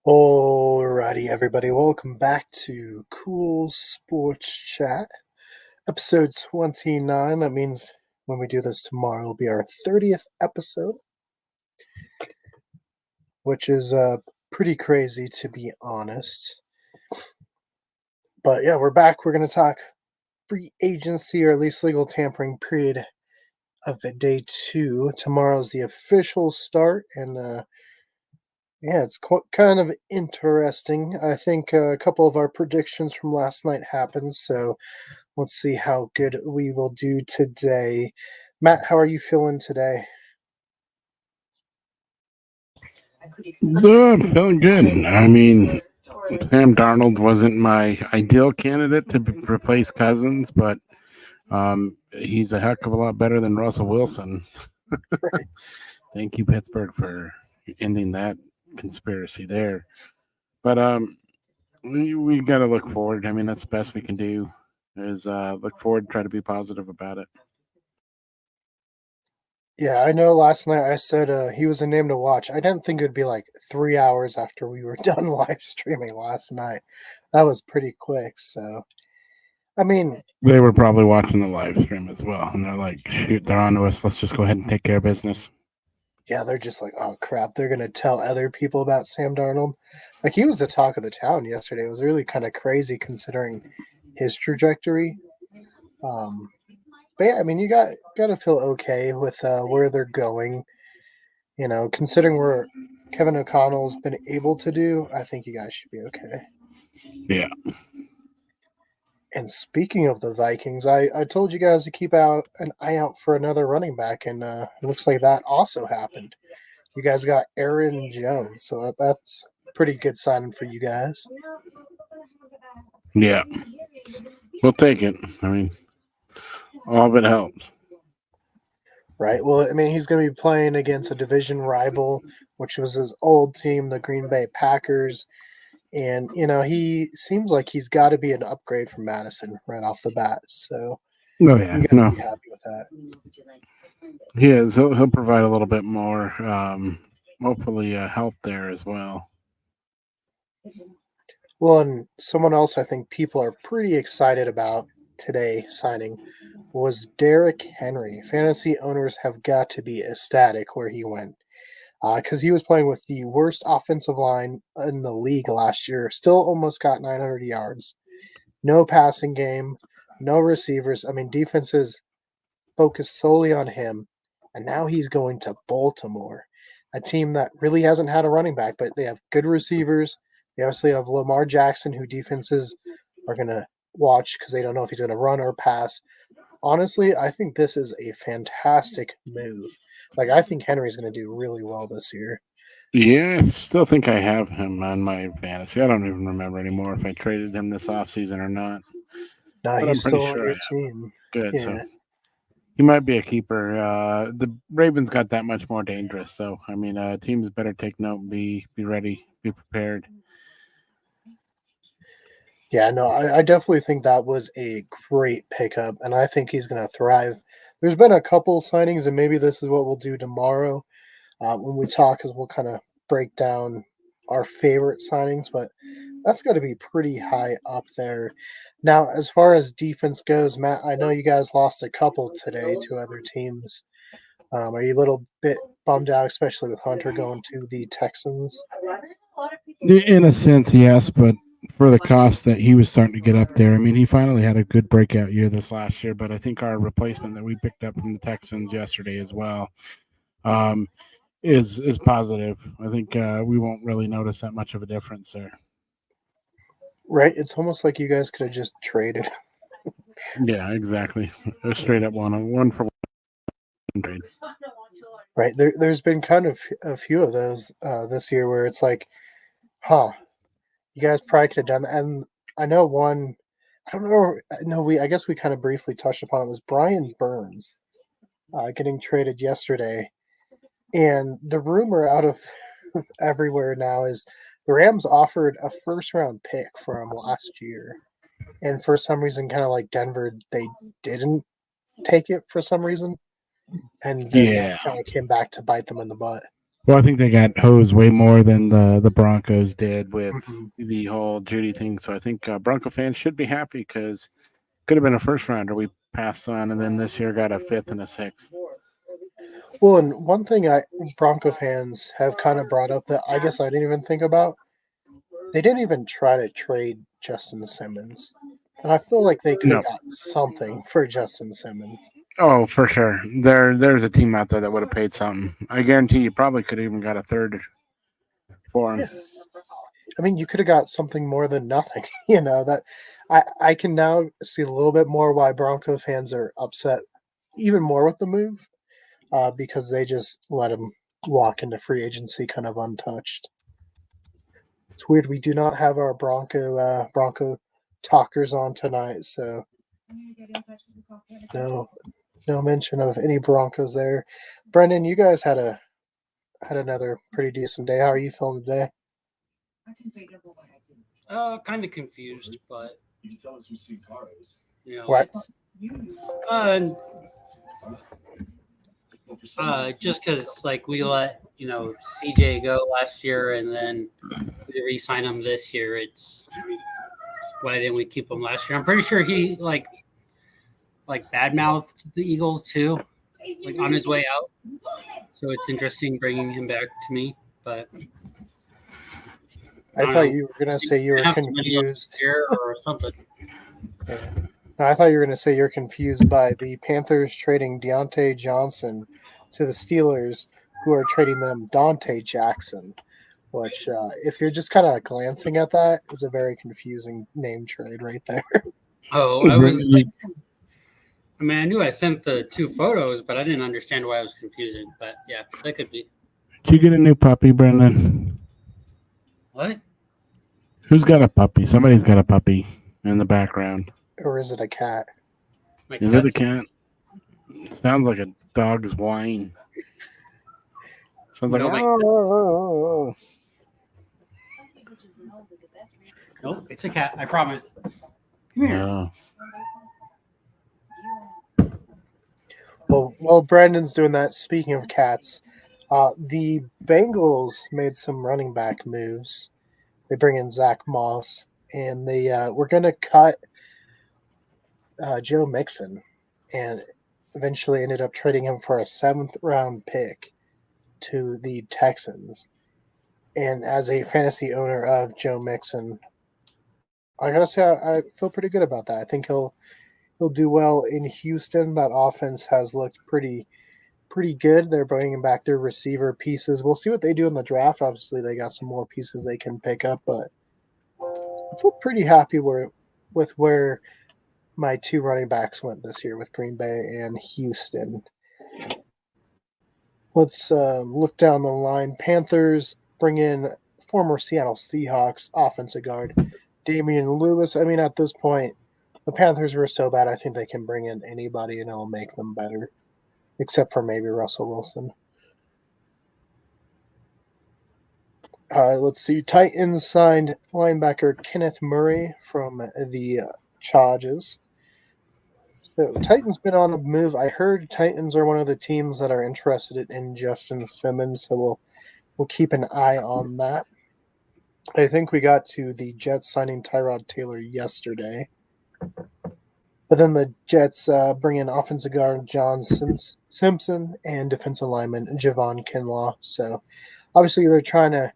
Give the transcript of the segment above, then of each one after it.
Alrighty, everybody, welcome back to Culz Sports Chat, episode 29. That means when we do this tomorrow, it'll be our 30th episode, which is pretty crazy to be honest. But yeah, we're back. We're going to talk free agency, or at least legal tampering period of day 2. Tomorrow's the official start, and yeah, it's kind of interesting. I think a couple of our predictions from last night happened, so let's see how good we will do today. Matt, how are you feeling today? I'm feeling good. I mean, Sam Darnold wasn't my ideal candidate to replace Cousins, but he's a heck of a lot better than Russell Wilson. Right. Thank you, Pittsburgh, for ending that conspiracy there. But we got to look forward. I mean, that's the best we can do is look forward, try to be positive about it. Yeah, I know last night I said he was a name to watch. I didn't think it would be like 3 hours after we were done live streaming last night. That was pretty quick. So, I mean, They were probably watching the live stream as well, and they're like, "Shoot, they're on to us. Let's just go ahead and take care of business." yeah, they're just like, oh crap, they're going to tell other people about Sam Darnold. Like, he was the talk of the town yesterday. It was really kind of crazy considering his trajectory. But yeah, I mean, you got to feel okay with where they're going. You know, considering where Kevin O'Connell's been able to do, I think you guys should be okay. Yeah. And speaking of the Vikings, I told you guys to keep out an eye out for another running back, and it looks like that also happened. You guys got Aaron Jones, so that's pretty good signing for you guys. Yeah. We'll take it. I mean, all of it helps. Right. Well, I mean, he's going to be playing against a division rival, which was his old team, the Green Bay Packers. And, you know, he seems like he's got to be an upgrade from Madison right off the bat. So Oh yeah, you got to no, be happy with that. he is. He'll provide a little bit more, hopefully, health there as well. Well, and someone else I think people are pretty excited about today signing was Derrick Henry. Fantasy owners have got to be ecstatic where he went because he was playing with the worst offensive line in the league last year. Still almost got 900 yards. No passing game, no receivers. I mean, defenses focused solely on him. And now he's going to Baltimore, a team that really hasn't had a running back, but they have good receivers. They obviously have Lamar Jackson, who defenses are going to watch because they don't know if he's going to run or pass. Honestly, I think this is a fantastic move. Like, I think Henry's going to do really well this year. Yeah, I still think I have him on my fantasy. I don't even remember anymore if I traded him this offseason or not, Now but I'm he's pretty still on sure I your have. team. Good, so Yeah. he might be a keeper. The Ravens got that much more dangerous, so I mean, teams better take note, and be ready, be prepared. Yeah, no, I definitely think that was a great pickup, and I think he's going to thrive. There's been a couple signings, and maybe this is what we'll do tomorrow when we talk, because we'll kind of break down our favorite signings, but that's got to be pretty high up there. Now, as far as defense goes, Matt, I know you guys lost a couple today to other teams. Are you a little bit bummed out, especially with Hunter going to the Texans? In a sense, yes, but for the cost that he was starting to get up there, I mean, he finally had a good breakout year this last year. But I think our replacement that we picked up from the Texans yesterday as well um, is positive. I think we won't really notice that much of a difference there. Right? It's almost like you guys could have just traded. Yeah, exactly. A straight up one for one trade. Right. There's been kind of a few of those this year where it's like, huh, you guys probably could have done that. And I know one, I don't know, no, I guess we kind of briefly touched upon it, was Brian Burns getting traded yesterday. And the rumor out of everywhere now is the Rams offered a first round pick for him last year. And for some reason, kind of like Denver, they didn't take it for some reason. And then that Yeah, kind of came back to bite them in the butt. Well, I think they got hosed way more than the Broncos did with Mhm. the whole Judy thing. So I think Bronco fans should be happy because could have been a first rounder we passed on, and then this year got a fifth and a sixth. Well, and one thing Bronco fans have kind of brought up that I guess I didn't even think about, they didn't even try to trade Justin Simmons. And I feel like they could have No. got something for Justin Simmons. Oh, for sure. There's a team out there that would have paid something. I guarantee you probably could have even got a third for him. Yeah. I mean, you could have got something more than nothing. You know, that I can now see a little bit more why Bronco fans are upset even more with the move because they just let him walk into free agency kind of untouched. It's weird we do not have our Bronco talkers on tonight, so no no mention of any Broncos there. Brendan, you guys had another pretty decent day. How are you feeling today? Kind of confused, but What? it's uh, just because like we let CJ go last year and then we re-sign him this year. It's why didn't we keep him last year? I'm pretty sure he like badmouthed the Eagles too, like on his way out. So it's interesting bringing him back to me, but I I don't thought know. you were gonna say you were Have to middle of confused. the year or something. Yeah. No, I thought you were gonna say you're confused by the Panthers trading Deontay Johnson to the Steelers, who are trading them Dante Jackson. Which, if you're just kind of glancing at that, is a very confusing name trade right there. Oh, I was like, I mean, I knew I sent the two photos, but I didn't understand why it was confusing. But yeah, that could be. Did you get a new puppy, Brendan? What? Who's got a puppy? Somebody's got a puppy in the background. Or is it a cat? My Is it a cat's cat? Sounds like a dog's whine. Sounds like no, my oh. nope, it's a cat. I promise. Come here. Oh. Well, while Brandon's doing that, speaking of cats, the Bengals made some running back moves. They bring in Zach Moss, and they were going to cut Joe Mixon, and eventually ended up trading him for a seventh round pick to the Texans. And as a fantasy owner of Joe Mixon, I gotta say I feel pretty good about that. I think he'll do well in Houston. That offense has looked pretty good. They're bringing back their receiver pieces. We'll see what they do in the draft. Obviously, they got some more pieces they can pick up, but I feel pretty happy with where my two running backs went this year with Green Bay and Houston. Let's look down the line. Panthers bring in former Seattle Seahawks offensive guard Damian Lewis. I mean, at this point, the Panthers were so bad, I think they can bring in anybody and it'll make them better, except for maybe Russell Wilson. Let's see. Titans signed linebacker Kenneth Murray from the Chargers. So Titans been on a move. I heard Titans are one of the teams that are interested in Justin Simmons, so we'll keep an eye on that. I think we got to the Jets signing Tyrod Taylor yesterday. But then the Jets bring in offensive guard John Simpson and defensive lineman Javon Kinlaw. So obviously they're trying to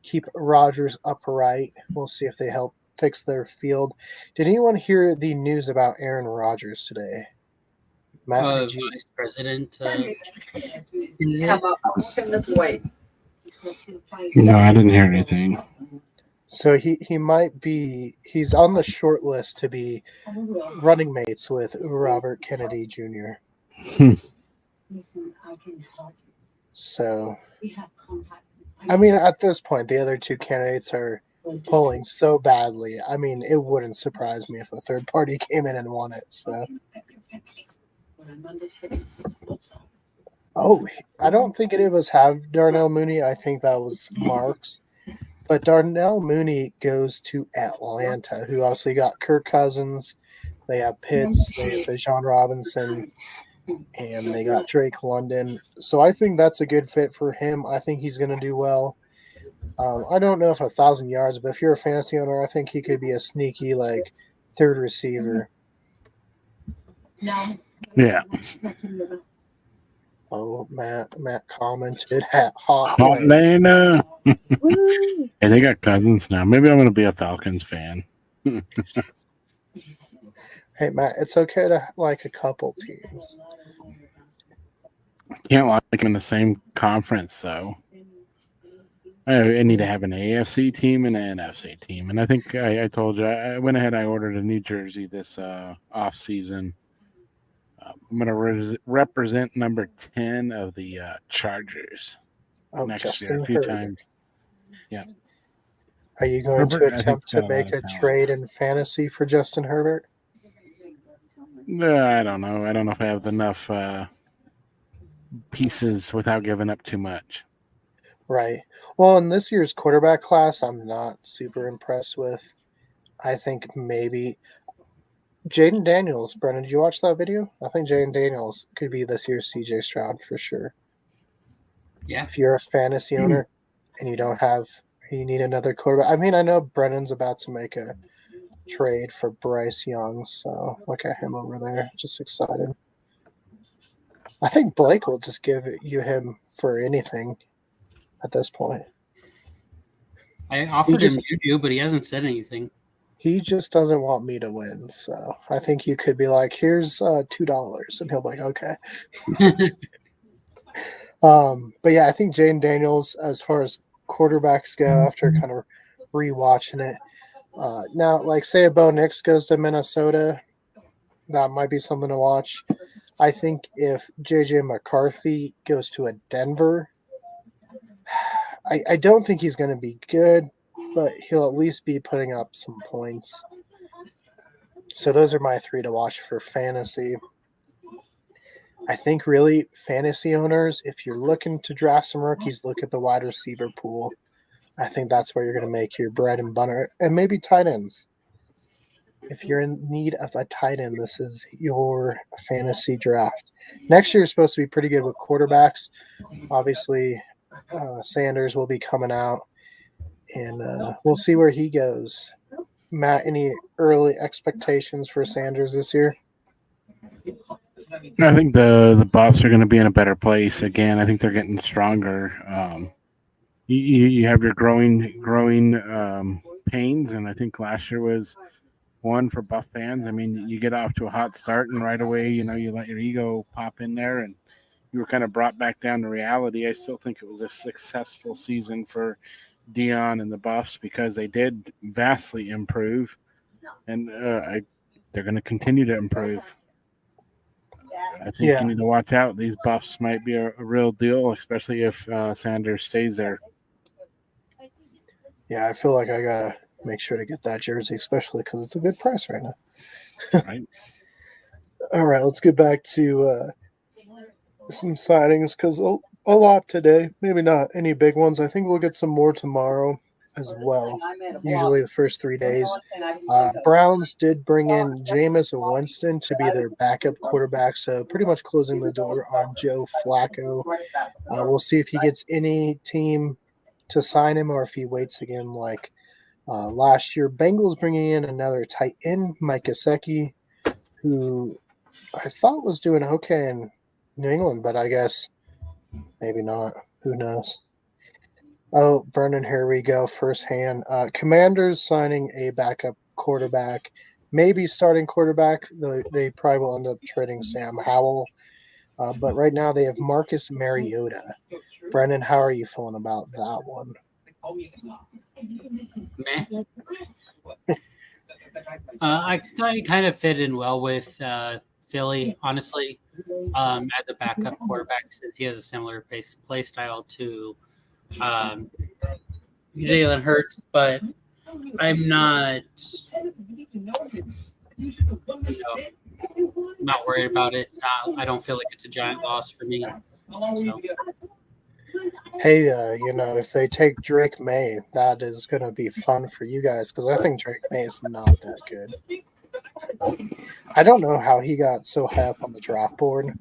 keep Rodgers upright. We'll see if they help fix their field. Did anyone hear the news about Aaron Rodgers today? Matt, did you? Vice President. No, I didn't hear anything. So he might be he's on the short list to be running mates with Robert Kennedy Jr. Hmm. So I mean at this point the other two candidates are polling so badly. I mean it wouldn't surprise me if a third party came in and won it. So I don't think any of us have Darnell Mooney. I think that was Mark's. But Darnell Mooney goes to Atlanta, who obviously got Kirk Cousins. They have Pitts, they have Bijan Robinson, and they got Drake London. So I think that's a good fit for him. I think he's going to do well. I don't know if 1,000 yards, but if you're a fantasy owner, I think he could be a sneaky like third receiver. Yeah. Oh, Matt commented at Hot Hot Lane. Lane. Woo! Hey, they got Cousins now. Maybe I'm going to be a Falcons fan. Hey, Matt, it's okay to like a couple teams. Can't like them in the same conference, though. I need to have an AFC team and an NFC team. And I think I told you, I went ahead, I ordered a new jersey this off season. I'm going to represent number 10 of the Chargers next year Justin a few Herbert. times. Yeah. Are you going Herbert, to I think, attempt to got a lot make of a talent. trade in fantasy for Justin Herbert? I don't know. I don't know if I have enough pieces without giving up too much. Right. Well, in this year's quarterback class, I'm not super impressed with. I think maybe Jaden Daniels. Brennan, did you watch that video? I think Jaden Daniels could be this year's CJ Stroud for sure. Yeah. If you're a fantasy owner and you need another quarterback. I mean, I know Brennan's about to make a trade for Bryce Young, so look at him over there. Just excited. I think Blake will just give you him for anything at this point. I offered him Juju, but he hasn't said anything. He just doesn't want me to win, so I think you could be like, "Here's $2," and he'll be like, "Okay." But yeah, I think Jaden Daniels, as far as quarterbacks go, after kind of rewatching it, now like say a Bo Nix goes to Minnesota, that might be something to watch. I think if JJ McCarthy goes to a Denver, I don't think he's going to be good, but he'll at least be putting up some points. So those are my three to watch for fantasy. I think really fantasy owners, if you're looking to draft some rookies, look at the wide receiver pool. I think that's where you're going to make your bread and butter, and maybe tight ends. If you're in need of a tight end, this is your fantasy draft. Next year is supposed to be pretty good with quarterbacks. Obviously, Sanders will be coming out, and we'll see where he goes. Matt, any early expectations for Sanders this year? I think the Buffs are going to be in a better place again. I think they're getting stronger. You have your growing pains, and I think last year was one for Buff fans. I mean, you get off to a hot start, and right away, you let your ego pop in there, and you were kind of brought back down to reality. I still think it was a successful season for Dion and the Buffs because they did vastly improve, and they're going to continue to improve. I think you need to watch out. These Buffs might be a real deal, especially if Sanders stays there. Yeah, I feel like I got to make sure to get that jersey, especially because it's a good price right now. Right. All right, let's get back to some signings because a lot today. Maybe not any big ones. I think we'll get some more tomorrow as well. Usually the first 3 days. Browns did bring in Jameis Winston to be their backup quarterback, so pretty much closing the door on Joe Flacco. We'll see if he gets any team to sign him or if he waits again like last year. Bengals bringing in another tight end, Mike Gesicki, who I thought was doing okay in New England, but I guess maybe not. Who knows? Oh, Brennan, here we go. Firsthand. Commanders signing a backup quarterback, maybe starting quarterback. They probably will end up trading Sam Howell. But right now they have Marcus Mariota. Brennan, how are you feeling about that one? Meh. I thought he kind of fit in well with Philly, honestly, as a backup quarterback, since he has a similar play style to Jalen Hurts, but I'm not, not worried about it. I don't feel like it's a giant loss for me. So. Hey, if they take Drake May, that is going to be fun for you guys because I think Drake May is not that good. I don't know how he got so high up on the draft board.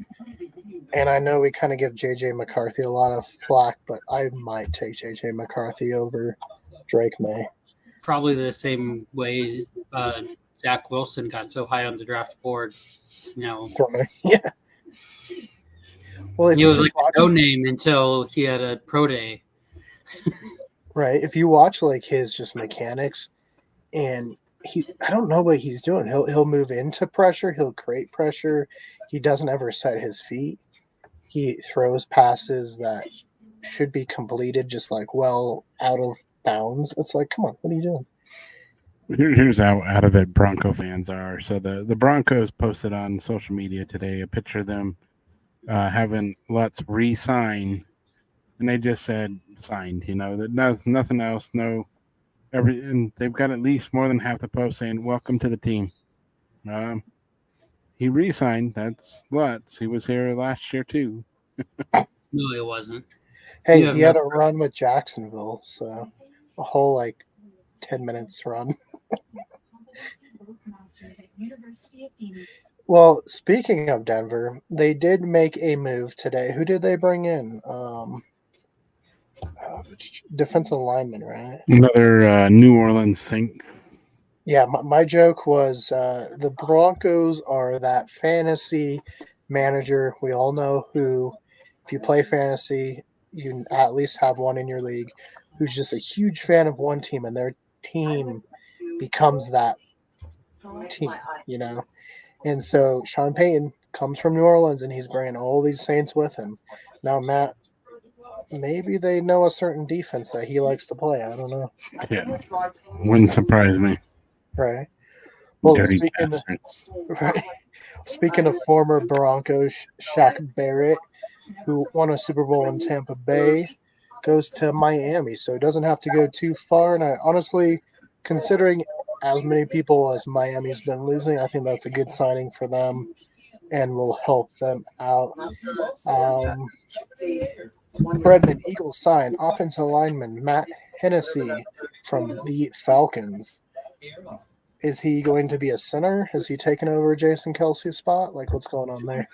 And I know we kind of give JJ McCarthy a lot of flack, but I might take JJ McCarthy over Drake May. Probably the same way Zach Wilson got so high on the draft board. Yeah. Well, if He you was just like watch, a no name until he had a pro day. right, if you watch like his just mechanics, and I don't know what he's doing. He'll move into pressure. He'll create pressure. He doesn't ever set his feet. He throws passes that should be completed just like well out of bounds. It's like, come on, what are you doing? Here's how out of it Bronco fans are. So the Broncos posted on social media today a picture of them having Lutz re-sign, and they just said signed. That nothing else. No, and they've got at least more than half the post saying welcome to the team. He re-signed. That's Lutz. He was here last year too. No, it wasn't. Hey, he had a run with Jacksonville, so a whole like 10 minutes run. Well, speaking of Denver, they did make a move today. Who did they bring in? Defensive lineman, right? Another New Orleans Saint. Yeah, my joke was the Broncos are that fantasy manager. We all know who, if you play fantasy, you at least have one in your league who's just a huge fan of one team, and their team becomes that team, And so Sean Payton comes from New Orleans, and he's bringing all these Saints with him. Now, Matt, maybe they know a certain defense that he likes to play. I don't know. Yeah, wouldn't surprise me. Right. Well, Dirty speaking of former Broncos, Shaq Barrett, who won a Super Bowl in Tampa Bay, goes to Miami, so he doesn't have to go too far. And I honestly, considering as many people as Miami's been losing, I think that's a good signing for them and will help them out. Brendan, Eagles signed offensive lineman Matt Hennessy from the Falcons. Is he going to be a center? Is he taking over Jason Kelsey's spot? Like, what's going on there?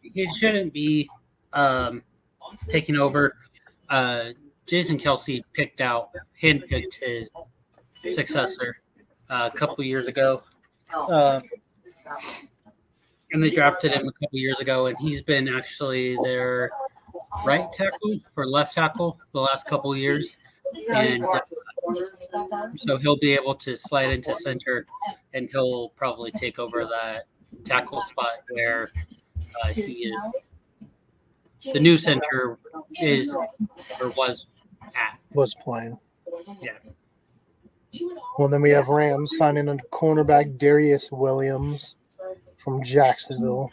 He shouldn't be taking over. Jason Kelsey handpicked his successor a couple years ago. And they drafted him a couple years ago, and he's been actually their right tackle or left tackle the last couple of years. And so he'll be able to slide into center, and he'll probably take over that tackle spot where he is. The new center is or was at. Was playing. Yeah. Well, then we have Rams signing a cornerback Darius Williams from Jacksonville.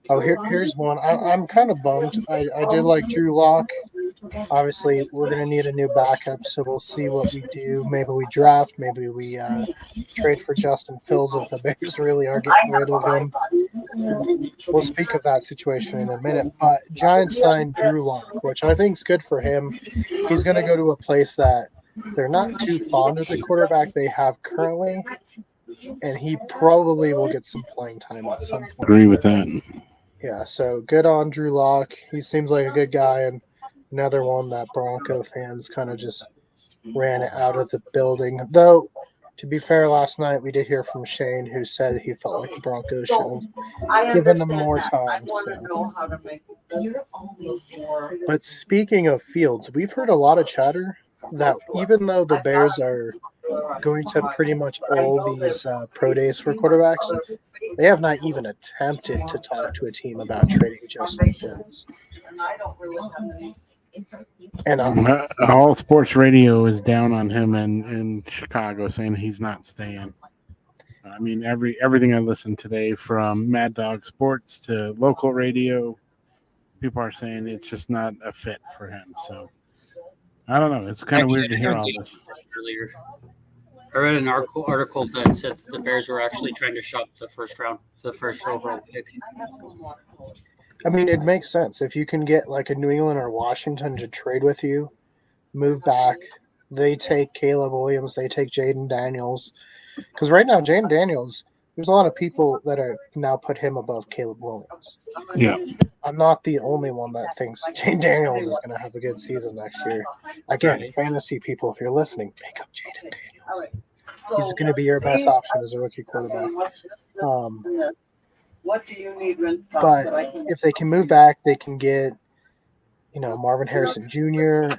Oh, here's one. I'm kind of bummed. I did like Drew Lock. Obviously, we're going to need a new backup, so we'll see what we do. Maybe we draft. Maybe we trade for Justin Fields if the Bears really are getting rid of him. We'll speak of that situation in a minute. But Giants signed Drew Lock, which I think is good for him. He's going to go to a place that they're not too fond of the quarterback they have currently, and he probably will get some playing time at some point. Agree with that. Yeah, so good on Drew Lock. He seems like a good guy, and another one that Bronco fans kind of just ran out of the building. Though, to be fair, last night we did hear from Shane, who said he felt like the Broncos should have given them more time. But speaking of Fields, we've heard a lot of chatter that even though the Bears are going to pretty much all these pro days for quarterbacks, they have not even attempted to talk to a team about trading Justin Fields. And all sports radio is down on him in Chicago, saying he's not staying. I mean, everything I listened today, from Mad Dog Sports to local radio, people are saying it's just not a fit for him. So I don't know. It's kind of weird to hear all this. Earlier, I read an article that said that the Bears were actually trying to shop the first overall pick. I mean, it makes sense. If you can get like a New England or Washington to trade with you, move back, they take Caleb Williams, they take Jaden Daniels. Because right now, Jaden Daniels, there's a lot of people that have now put him above Caleb Williams. Yeah. I'm not the only one that thinks Jane Daniels is going to have a good season next year. Again, Right. fantasy people, if you're listening, pick up Jaden Daniels. He's going to be your best option as a rookie quarterback. What do you need? But if they can move back, they can get, Marvin Harrison Jr.,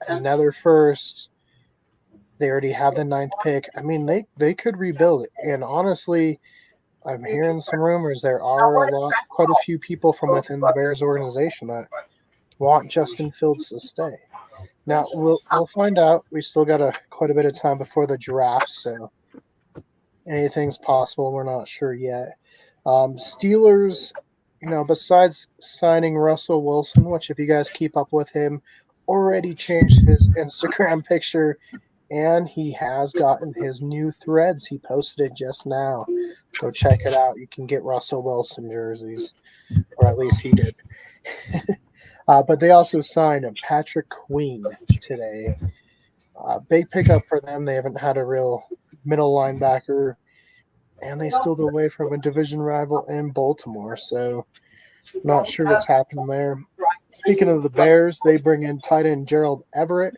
another first. They already have the 9th pick. I mean, they could rebuild. And honestly, I'm hearing some rumors. There are quite a few people from within the Bears organization that want Justin Fields to stay. Now we'll find out. We still got quite a bit of time before the draft, so anything's possible. We're not sure yet. Steelers, besides signing Russell Wilson, which if you guys keep up with him, already changed his Instagram picture, and he has gotten his new threads. He posted it just now. Go check it out. You can get Russell Wilson jerseys, or at least he did. But they also signed Patrick Queen today. Big pickup for them. They haven't had a real middle linebacker, and they steal away from a division rival in Baltimore. So not sure what's happening there. Speaking of the Bears, they bring in tight end Gerald Everett.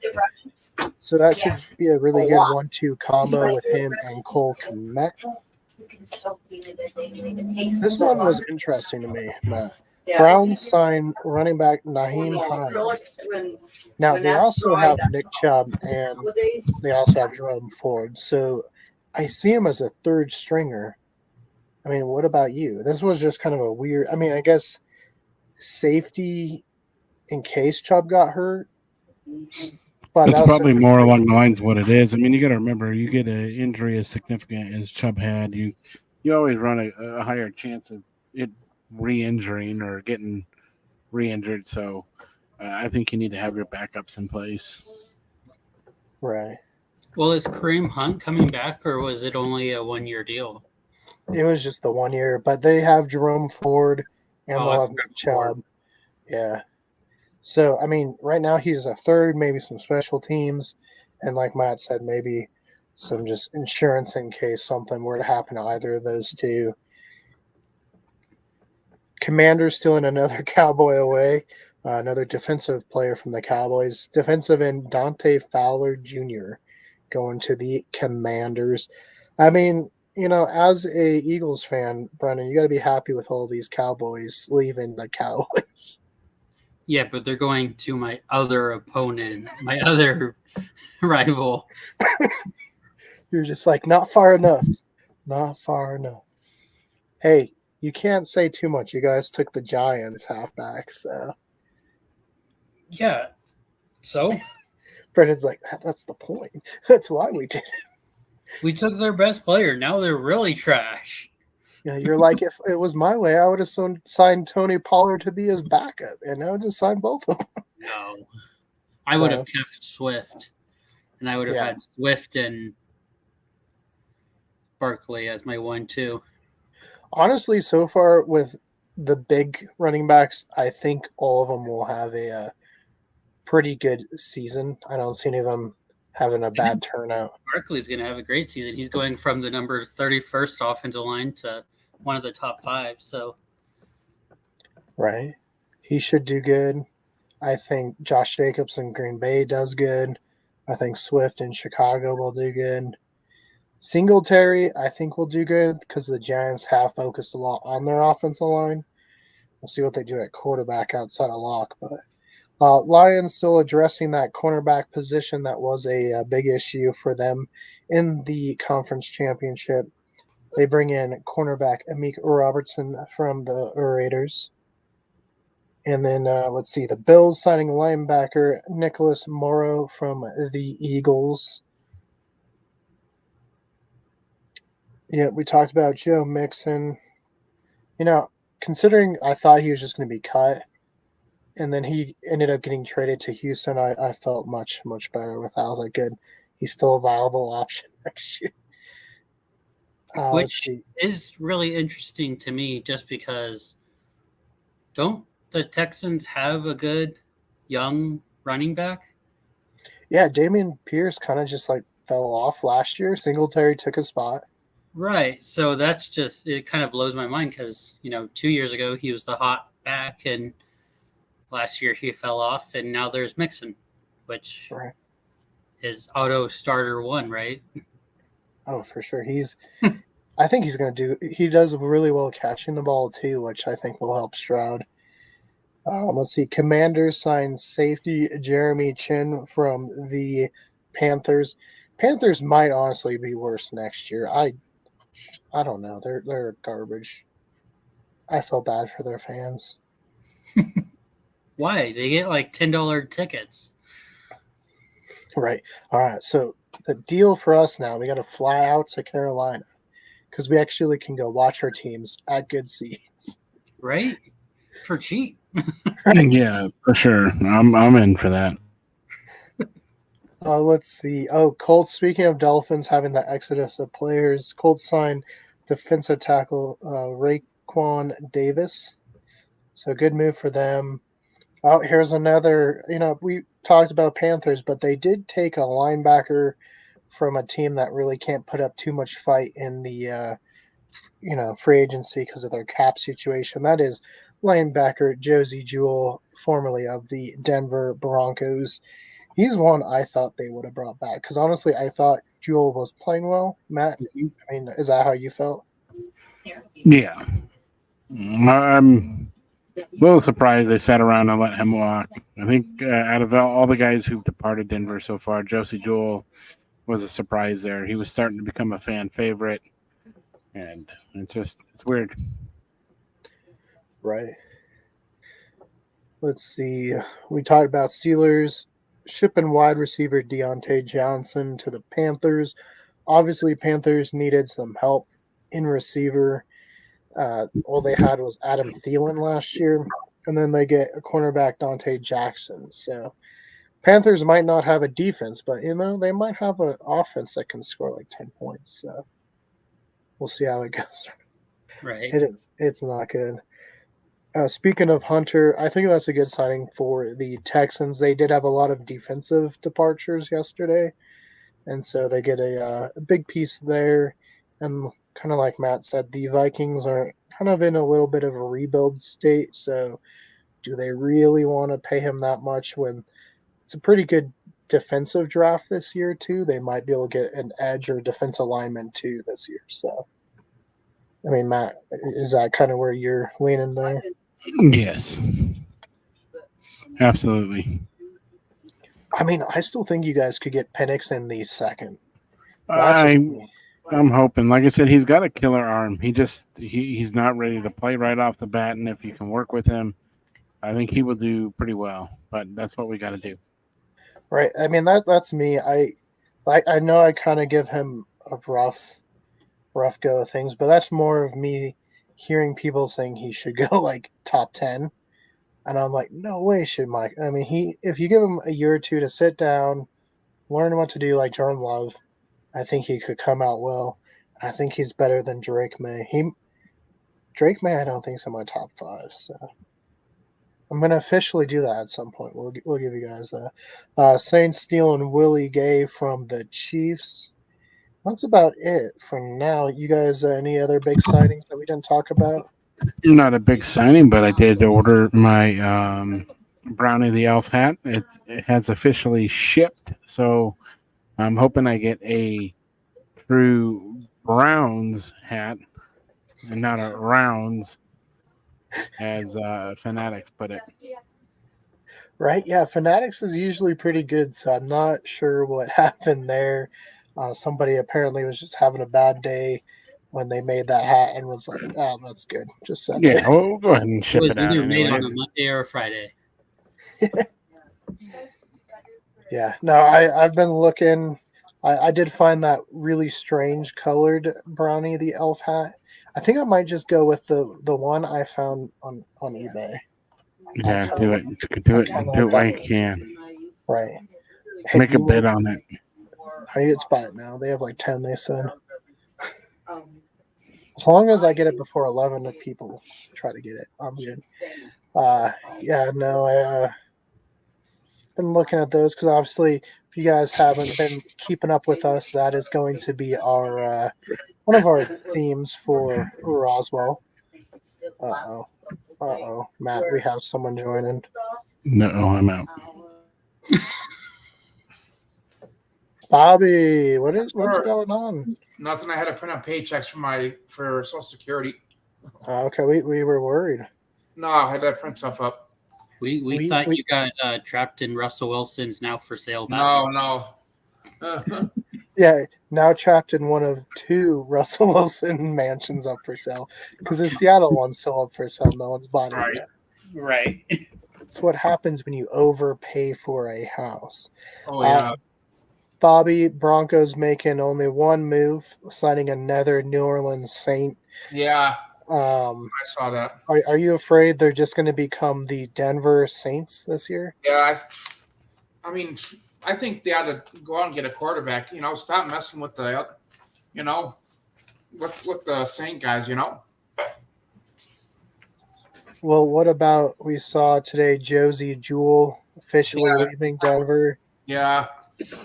So that should be a really good 1-2 combo with him and Cole Kmet. This one was interesting to me, Matt. Browns signed running back Naheem Hines. Now, they also have Nick Chubb, and they also have Jerome Ford. So I see him as a third stringer. I mean, what about you? This was just kind of a weird – I mean, I guess safety in case Chubb got hurt. But that's probably more along the lines of what it is. I mean, you got to remember, you get an injury as significant as Chubb had, you always run a higher chance of it re-injuring or getting re-injured. So I think you need to have your backups in place. Right. Well, is Kareem Hunt coming back, or was it only a 1-year deal? It was just the 1 year, but they have Jerome Ford and they'll have Nick Chubb. Yeah. So, I mean, right now he's a third, maybe some special teams, and like Matt said, maybe some just insurance in case something were to happen to either of those two. Commanders stealing another Cowboy away, another defensive player from the Cowboys. Defensive end Dante Fowler Jr. going to the Commanders. I mean, as a Eagles fan, Brennan, you got to be happy with all these Cowboys leaving the Cowboys. Yeah, but they're going to my other opponent, my other rival. You're just like, not far enough. Not far enough. Hey, you can't say too much. You guys took the Giants halfback, so. Yeah. So? Brendan's like, that's the point. That's why we did it. We took their best player. Now they're really trash. Yeah, you're like, if it was my way, I would have signed Tony Pollard to be his backup, and I would just sign both of them. No. I would have kept Swift, and I would have had Swift and Barkley as my 1-2. Honestly, so far with the big running backs, I think all of them will have a pretty good season. I don't see any of them having a bad turnout. Barkley's going to have a great season. He's going from the number 31st offensive line to one of the top 5. So, right, he should do good. I think Josh Jacobs in Green Bay does good. I think Swift in Chicago will do good. Singletary, I think, will do good because the Giants have focused a lot on their offensive line. We'll see what they do at quarterback outside of Locke. But Lions still addressing that cornerback position that was a big issue for them in the conference championship. They bring in cornerback Amik Robertson from the Raiders. And then, let's see, the Bills signing linebacker Nicholas Morrow from the Eagles. Yeah, we talked about Joe Mixon. Considering I thought he was just going to be cut, and then he ended up getting traded to Houston, I felt much, much better with that. I was like, good. He's still a viable option next year. Which is really interesting to me just because don't the Texans have a good young running back? Yeah, Dameon Pierce kind of just fell off last year. Singletary took his spot. Right. So that's just it. Kind of blows my mind because 2 years ago he was the hot back, and last year he fell off, and now there's Mixon, which Right. is auto starter one, right? Oh, for sure. I think he's going to do. He does really well catching the ball too, which I think will help Stroud. Let's see. Commanders signed safety Jeremy Chin from the Panthers. Panthers might honestly be worse next year. I don't know. They're garbage. I feel bad for their fans. Why? They get like $10 tickets. Right. All right. So the deal for us now, we got to fly out to Carolina because we actually can go watch our teams at good seats. Right? For cheap. Right. Yeah, for sure. I'm in for that. Let's see. Oh, Colts. Speaking of Dolphins having the exodus of players, Colts signed defensive tackle Raekwon Davis. So good move for them. Oh, here's another. We talked about Panthers, but they did take a linebacker from a team that really can't put up too much fight in the free agency because of their cap situation. That is linebacker Josie Jewell, formerly of the Denver Broncos. He's one I thought they would have brought back because honestly, I thought Jewell was playing well. Matt, I mean, is that how you felt? Yeah. I'm a little surprised they sat around and let him walk. I think out of all the guys who've departed Denver so far, Josie Jewell was a surprise there. He was starting to become a fan favorite, and it's weird. Right. Let's see. We talked about Steelers shipping wide receiver Deontay Johnson to the Panthers. Obviously, Panthers needed some help in receiver. All they had was Adam Thielen last year, and then they get a cornerback Dante Jackson. So Panthers might not have a defense, but they might have an offense that can score like 10 points. So we'll see how it goes. Right. It's not good. Speaking of Hunter, I think that's a good signing for the Texans. They did have a lot of defensive departures yesterday, and so they get a big piece there. And kind of like Matt said, the Vikings are kind of in a little bit of a rebuild state. So, do they really want to pay him that much when it's a pretty good defensive draft this year too? They might be able to get an edge or defensive lineman too this year. So, I mean, Matt, is that kind of where you're leaning there? Yes. Absolutely. I mean, I still think you guys could get Penix in the second. That's just me. I'm hoping. Like I said, he's got a killer arm. He's not ready to play right off the bat, and if you can work with him, I think he will do pretty well. But that's what we got to do. Right. I mean that's me. I know I kind of give him a rough go of things, but that's more of me hearing people saying he should go like top 10, and I'm like, no way should Mike. I mean, if you give him a year or two to sit down, learn what to do like Jordan Love, I think he could come out well. I think he's better than Drake May. Drake May, I don't think is in my top 5. So I'm gonna officially do that at some point. We'll give you guys that. Saints stealing Willie Gay from the Chiefs. That's about it for now. You guys, any other big sightings that we didn't talk about? Not a big signing, but I did order my Brownie the Elf hat. It has officially shipped, so I'm hoping I get a true Browns hat and not a Rounds, as Fanatics put it. Right? Yeah, Fanatics is usually pretty good, so I'm not sure what happened there. Somebody apparently was just having a bad day when they made that hat and was like, "Oh, that's good. Just send it." Yeah, we'll go ahead and It ship was it out either made on a anyways. Monday or a Friday. Yeah. No, I've been looking. I did find that really strange colored Brownie the Elf hat. I think I might just go with the one I found on eBay. Yeah, kinda do like- it. Do it. kinda Do like it while that. you can. Right. Hey, Make a bid on it. I it's buy it now. They have like 10. They said as long as I get it before 11, if people try to get it, I'm good. Yeah. No, I been looking at those because obviously, if you guys haven't been keeping up with us, that is going to be one of our themes for Roswell. Uh-oh, Matt, we have someone joining. No, I'm out. Bobby, what's going on? Nothing. I had to print out paychecks for Social Security. Okay, we were worried. No, I had to print stuff up. We thought you got trapped in Russell Wilson's now for sale. No. Yeah, now trapped in one of 2 Russell Wilson mansions up for sale because the Seattle one's still up for sale. No one's bought it yet. Right. It's what happens when you overpay for a house. Oh yeah. Bobby, Broncos making only one move, signing another New Orleans Saint. Yeah. I saw that. Are you afraid they're just going to become the Denver Saints this year? Yeah. I mean, I think they ought to go out and get a quarterback. Stop messing with the, with the Saint guys. Well, what about we saw today Josie Jewell officially leaving Denver? Yeah.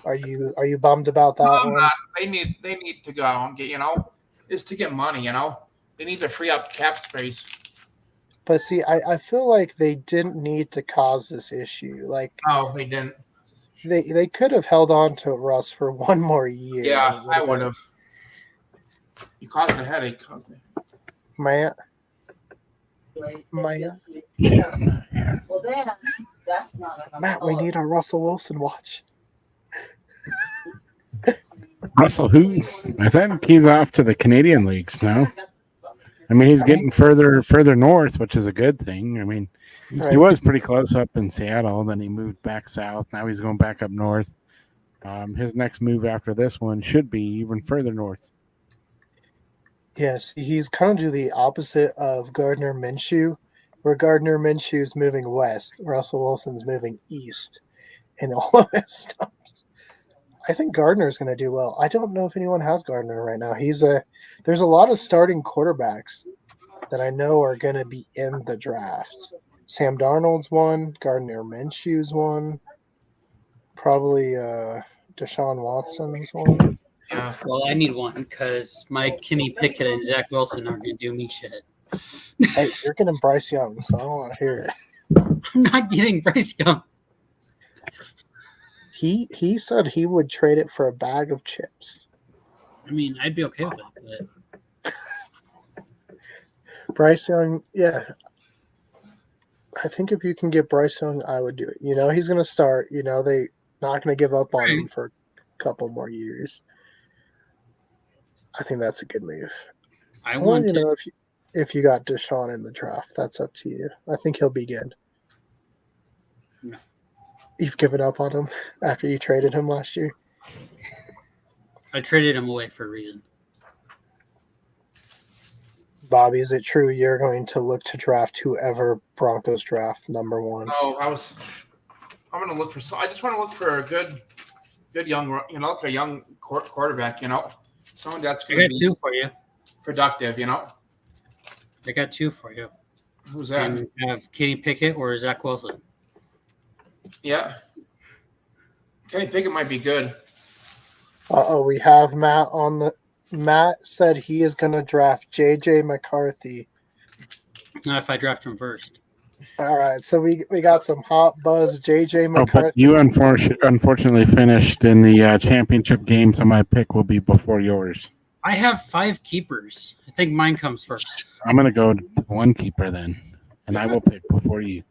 Are you bummed about that one? Not. They need to go out and get is to get money. They need to free up cap space. But see, I feel like they didn't need to cause this issue. Like, no, they didn't. They could have held on to Russ for one more year. Yeah, I would have. You caused a headache, Matt. Well, then that's not enough. Matt, we need a Russell Wilson watch. Russell, who? I think he's off to the Canadian leagues now. I mean, he's getting further north, which is a good thing. I mean, he was pretty close up in Seattle. Then he moved back south. Now he's going back up north. His next move after this one should be even further north. Yes, he's kind of do the opposite of Gardner Minshew, where Gardner Minshew's moving west, Russell Wilson's moving east in all of his stops. I think Gardner's going to do well. I don't know if anyone has Gardner right now. There's a lot of starting quarterbacks that I know are going to be in the draft. Sam Darnold's one, Gardner Minshew's one, probably Deshaun Watson's one. Yeah. Well, I need one because my Kenny Pickett and Zach Wilson aren't going to do me shit. Hey, you're getting Bryce Young, so I don't want to hear it. I'm not getting Bryce Young. He said he would trade it for a bag of chips. I mean, I'd be okay with it, but Bryce Young, yeah. I think if you can get Bryce Young, I would do it. He's going to start. They not going to give up on him for a couple more years. I think that's a good move. I want to. If you got Deshaun in the draft, that's up to you. I think he'll be good. No. You've given up on him after you traded him last year? I traded him away for a reason. Bobby, is it true you're going to look to draft whoever Broncos draft number 1? No, I'm going to look for. I just want to look for a good young, like a young quarterback. Someone that's going to be 2 for you. Productive. I got 2 for you. Who's that? And have Kenny Pickett or Zach Wilson. Yeah. Kenny Pickett might be good. We have Matt on the. Matt said he is going to draft J.J. McCarthy. Not if I draft him first. All right, so we got some hot buzz. J.J. Oh, McCarthy. but you unfortunately finished in the championship game, so my pick will be before yours. I have 5 keepers. I think mine comes first. I'm going to go to one keeper then, and I will pick before you.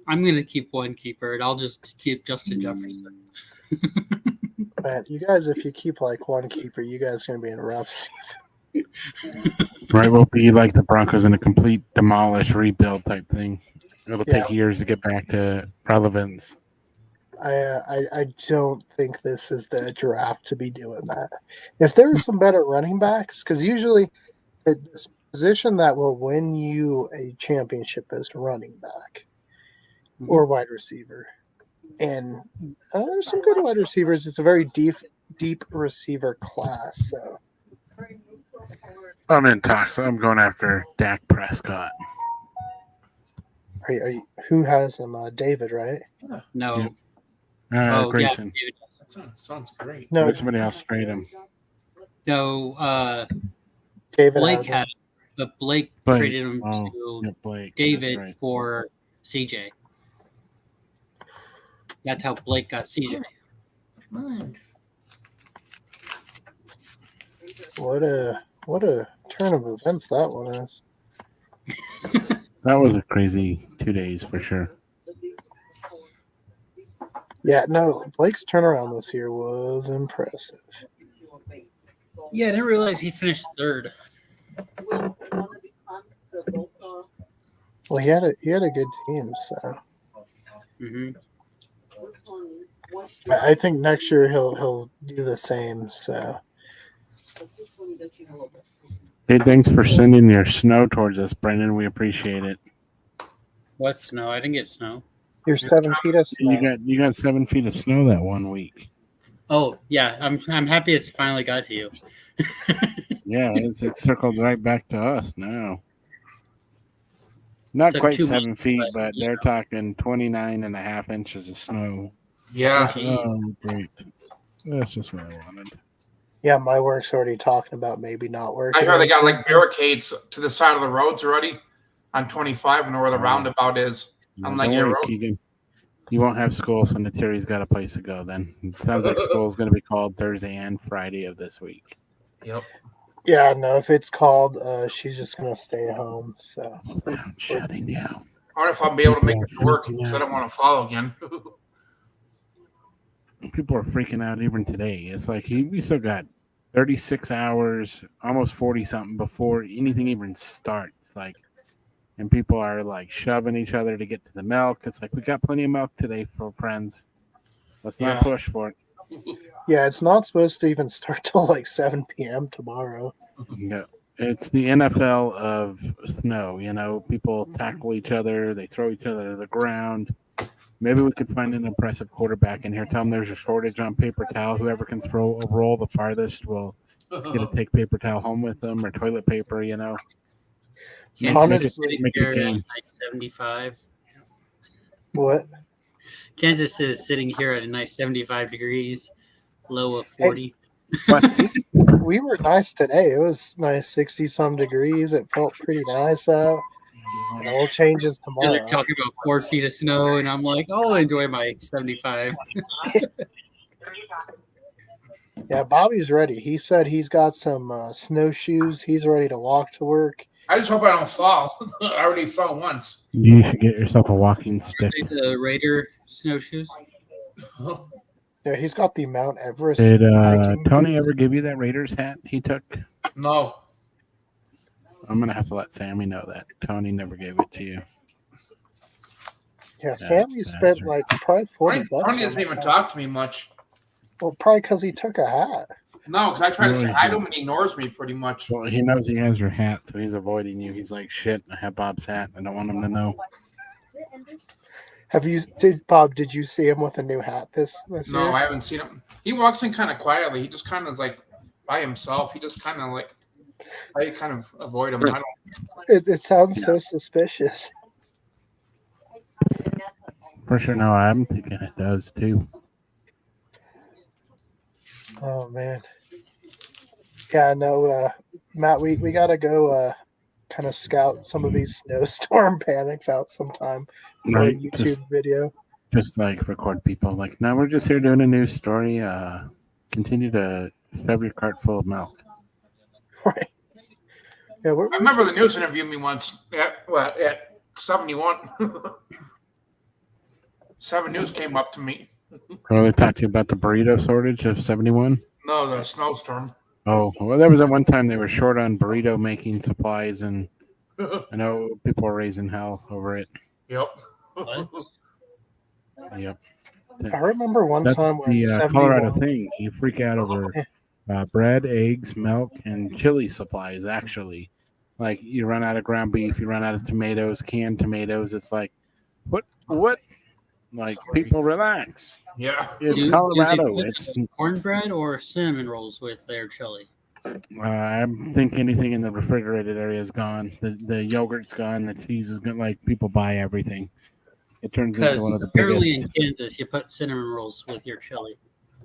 I'm going to keep one keeper, and I'll just keep Justin Jefferson. Man, you guys, if you keep like one keeper, you guys are going to be in a rough season. Right, we'll be like the Broncos in a complete demolish, rebuild type thing. It'll take years to get back to relevance. I don't think this is the draft to be doing that. If there are some better running backs, because usually the position that will win you a championship is running back or wide receiver. And there's some good wide receivers. It's a very deep receiver class. So I'm in talks. I'm going after Dak Prescott. are you, who has him? David, right? No. Grayson. Yeah, That sounds great. No, Somebody else trade him. No, David Blake has had him. it, but Blake Blake. traded him Oh, to yeah, Blake. David That's right. for CJ. That's how Blake got CJ. Come on. What a turn of events that one is. That was a crazy 2 days for sure. Yeah, no, Blake's turnaround this year was impressive. Yeah, I didn't realize he finished third. Well, he had a good team, so Mm-hmm. I think next year he'll do the same. So Hey, thanks for sending your snow towards us, Brendan. We appreciate it. What snow? I didn't get snow. you're 7 feet of snow. You got 7 feet of snow that 1 week. Oh yeah, I'm happy it's finally got to you. Yeah, it's circled right back to us now. Not Took quite 2 7 months, feet, but, but they're talking 29.5 inches of snow. Yeah. Oh, great. That's just what I wanted. Yeah, my work's already talking about maybe not working. I heard they got like Thursday. barricades to the side of the roads already on 25 and where the roundabout is. No, Unlike don't your worry, road. Keegan. You won't have school, so Natiri's got a place to go then. It sounds like school's going to be called Thursday and Friday of this week. Yep. Yeah, no, if it's called, she's just gonna stay home. So I'm shutting down. I wonder if I'll be able to make it to work People are freaking because I out. don't want to follow again. People are freaking out even today. It's like we still got 36 hours, almost 40 something before anything even starts. Like, and people are like shoving each other to get to the milk. It's like we got plenty of milk today for friends. Let's not Yeah. push for it. yeah, it's not supposed to even start till like 7 p.m. tomorrow. No, it's the NFL of snow. You know, people tackle each other, they throw each other to the ground. Maybe we could find an impressive quarterback in here. Tell them there's a shortage on paper towel. Whoever can throw a roll the farthest will get to take paper towel home with them or toilet paper. You know, Kansas is Honestly, sitting make it a here at game. a nice 75. What? Kansas is sitting here at a nice 75 degrees, low of 40. But We were nice today. It was nice, 60-some degrees. It felt pretty nice out. It all changes They're tomorrow. talking about 4 feet of snow, and I'm like, I'll enjoy my 75. Yeah, Bobby's ready. He said he's got some snowshoes. He's ready to walk to work. I just hope I don't fall. I already fell once. you should get yourself a walking stick. The Raider snowshoes. Yeah, he's got the Mount Everest. Did hiking Tony boots. ever give you that Raiders hat he took? No. I'm gonna have to let Sammy know that Tony never gave it to you. Yeah, Sammy spent bastard. like probably 40 bucks. Tony on doesn't that even hat. talk to me much. Well, probably because he took a hat. No, because I try to Really? say hi to him and he ignores me pretty much. Well, he knows he has your hat, so he's avoiding you. He's like, shit, I have Bob's hat. I don't want him to know. Bob, did you see him with a new hat this No, year? I haven't seen him. He walks in kind of quietly. He just kind of like by himself. He just kind of like, I kind of avoid him. I don't. It sounds so suspicious. For sure, no, I'm thinking it does too. Oh man. Yeah, no, Matt, we gotta go kind of scout some of these snowstorm panics out sometime for Right, a YouTube video. Just like record people. Like, no, we're just here doing a news story. Continue to shove your cart full of milk. Right. Yeah, I remember the news interviewed me once at 71. 7 News came up to me. Oh, they talked to you about the burrito shortage of 71? No, the snowstorm. Oh, well, there was at one time they were short on burrito making supplies, and I know people were raising hell over it. Yep. What? Yep. I remember one That's time when the 71 Colorado thing. You freak out over bread, eggs, milk, and chili supplies, actually. Like, you run out of ground beef, you run out of tomatoes, canned tomatoes. It's like, what? Like, people relax. Yeah. It's Do Colorado. they put It's cornbread or cinnamon rolls with their chili? I think anything in the refrigerated area is gone. The yogurt's gone. The cheese is gone. Like, people buy everything. It turns into one Because of the apparently biggest. in Kansas, you put cinnamon rolls with your chili.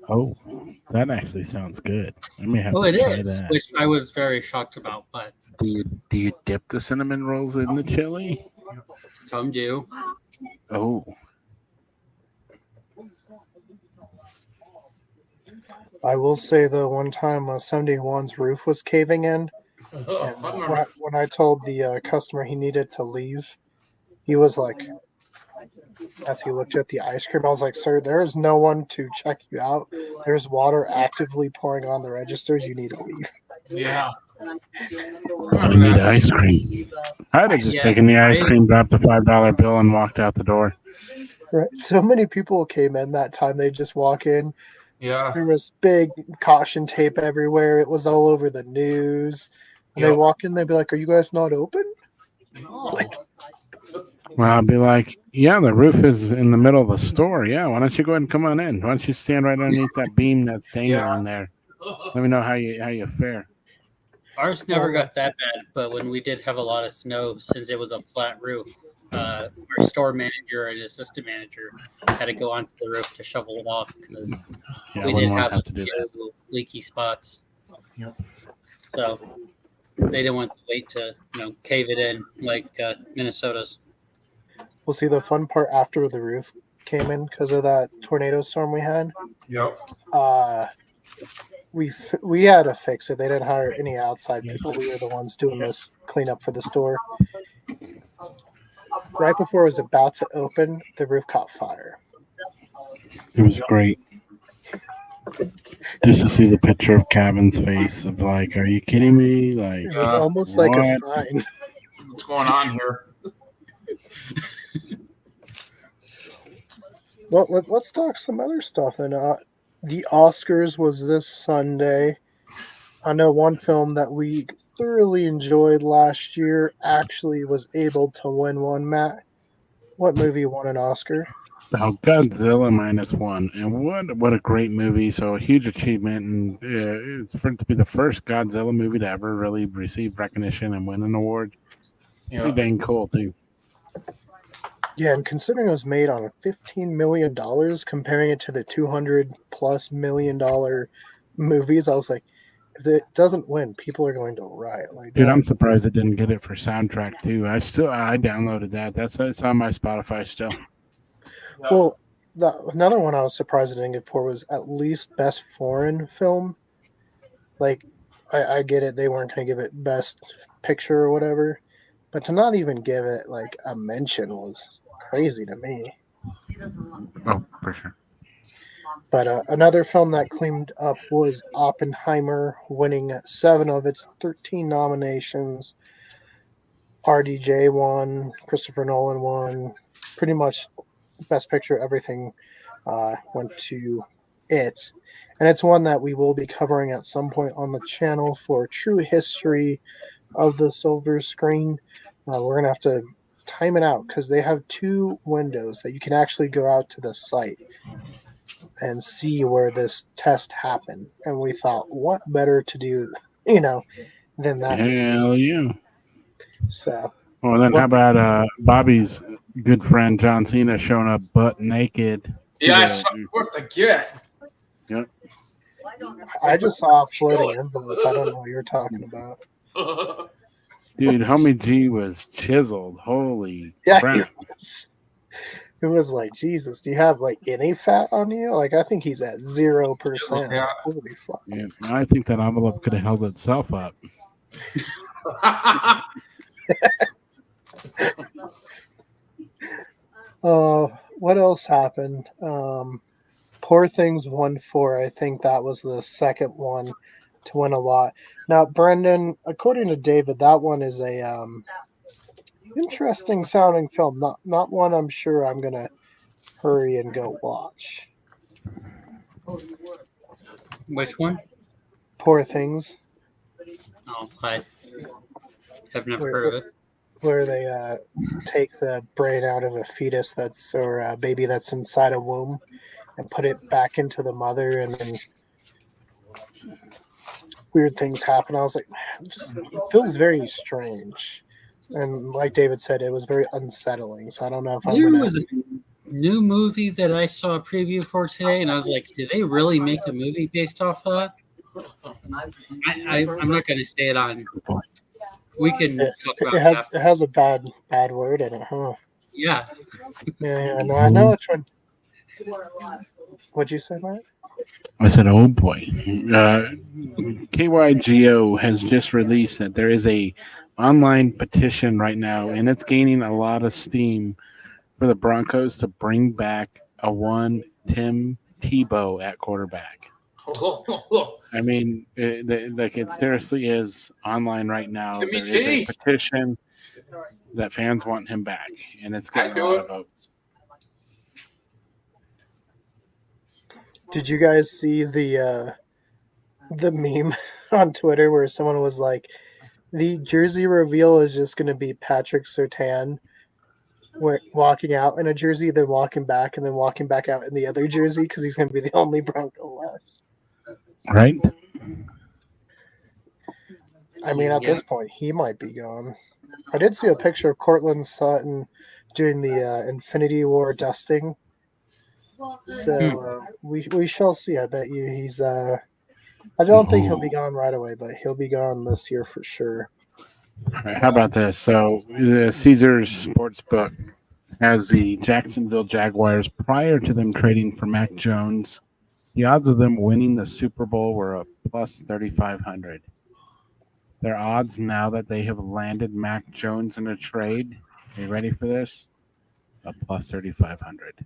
Oh, that actually sounds good. I may have Oh, to it try is, that. which I was very shocked about, but Do you dip the cinnamon rolls in the chili? some do. Oh, I will say though, one time 71's roof was caving in, and when I told the customer he needed to leave, he was like, as he looked at the ice cream, I was like, "Sir, there is no one to check you out. There's water actively pouring on the registers. You need to leave." Yeah. I need ice cream. I'd have just Yeah, taken the ice cream, dropped the $5 bill, and walked out the door. Right. So many people came in that time. They just walk in. Yeah. There was big caution tape everywhere. It was all over the news. And they Yep. walk in, they'd be like, "Are you guys not open?" Well, I'll be like, yeah, the roof is in the middle of the store. Yeah, why don't you go ahead and come on in? Why don't you stand right underneath that beam that's dangling there? Let me know how you fare. ours never got that bad, but when we did have a lot of snow, since it was a flat roof, our store manager and assistant manager had to go onto the roof to shovel it off because Yeah, I we wouldn't did want have to have to do that. few leaky spots. Yep. So they didn't want to wait to cave it in like Minnesota's. We'll see the fun part after the roof came in because of that tornado storm we had. Yep. We had to fix it. They didn't hire any outside people. We were the ones doing this cleanup for the store. Right before it was about to open, the roof caught fire. It was great. Just to see the picture of Kevin's face of like, are you kidding me? Like, It was almost like a sign. What's going on here? Well, let's talk some other stuff. And the Oscars was this Sunday. I know one film that we thoroughly enjoyed last year actually was able to win one. Matt, what movie won an Oscar? Oh, Godzilla -1, and what a great movie! So a huge achievement, and it's for it to be the first Godzilla movie to ever really receive recognition and win an award. Pretty dang cool too. Yeah, and considering it was made on $15 million, comparing it to the $200+ million movies, I was like, if it doesn't win, people are going to riot. Like, Dude, I'm surprised it didn't get it for soundtrack too. I downloaded that. It's on my Spotify still. Well, another one I was surprised it didn't get for was at least Best Foreign Film. Like, I get it, they weren't going to give it Best Picture or whatever, but to not even give it like a mention was crazy to me. Oh, for sure. But another film that cleaned up was Oppenheimer, winning 7 of its 13 nominations. RDJ won, Christopher Nolan won, pretty much Best Picture, everything went to it. And it's one that we will be covering at some point on the channel for true history of the silver screen. We're going to have to time it out because they have 2 windows that you can actually go out to the site and see where this test happened. And we thought, what better to do, than that? Hell yeah. So, well, then how about Bobby's good friend John Cena showing up butt naked? Yeah, what the get? Yep. I just saw a floating envelope. I don't know what you're talking about. Dude, homie G was chiseled. Holy crap. It was like, Jesus, do you have like any fat on you? Like, I think he's at 0%. Yeah. Holy fuck. Yeah, I think that envelope could have held itself up. What else happened? Poor Things won 4. I think that was the second one to win a lot. Now, Brendan, according to David, that one is a interesting sounding film. Not one I'm sure I'm gonna hurry and go watch. Which one? Poor Things. Oh, I have never heard of it. Where they take the brain out of a fetus or a baby that's inside a womb and put it back into the mother, and then weird things happen. I was like, man, it feels very strange. And like David said, it was very unsettling. So I don't know if I'm There gonna. was new movie that I saw a preview for today, and I was like, did they really make a movie based off of that? I'm not going to say it on. We can talk about it after. It has a bad word in it, huh? Yeah. Yeah, no, I know which one. What'd you say, Matt? I said, "Oh boy." KYGO has just released that there is a online petition right now, and it's gaining a lot of steam for the Broncos to bring back a one Tim Tebow at quarterback. I mean, it seriously is online right now. There is a petition that fans want him back, and it's getting a lot of votes. Did you guys see the meme on Twitter where someone was like, the jersey reveal is just going to be Patrick Surtain walking out in a jersey, then walking back, and then walking back out in the other jersey because he's going to be the only Bronco left. Right? I mean, at this point, he might be gone. I did see a picture of Cortland Sutton doing the Infinity War dusting. So we shall see. I bet you he's. I don't think he'll be gone right away, but he'll be gone this year for sure. All right, how about this? So the Caesars Sportsbook has the Jacksonville Jaguars prior to them trading for Mac Jones. The odds of them winning the Super Bowl were a plus 3,500. Their odds now that they have landed Mac Jones in a trade. Are you ready for this? A plus 3,500.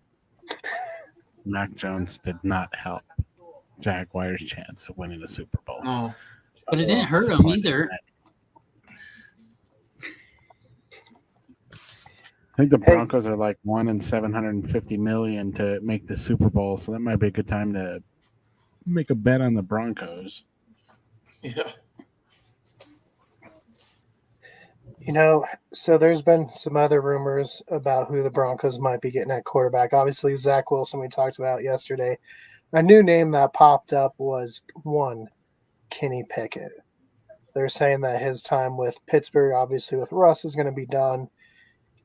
Mac Jones did not help Jaguars' chance of winning the Super Bowl. No. But it didn't hurt them either. I think the Broncos are like 1 in 750 million to make the Super Bowl, so that might be a good time to make a bet on the Broncos. Yeah. You know, so there's been some other rumors about who the Broncos might be getting at quarterback. Obviously, Zach Wilson we talked about yesterday. A new name that popped up was Kenny Pickett. They're saying that his time with Pittsburgh, obviously with Russ, is going to be done.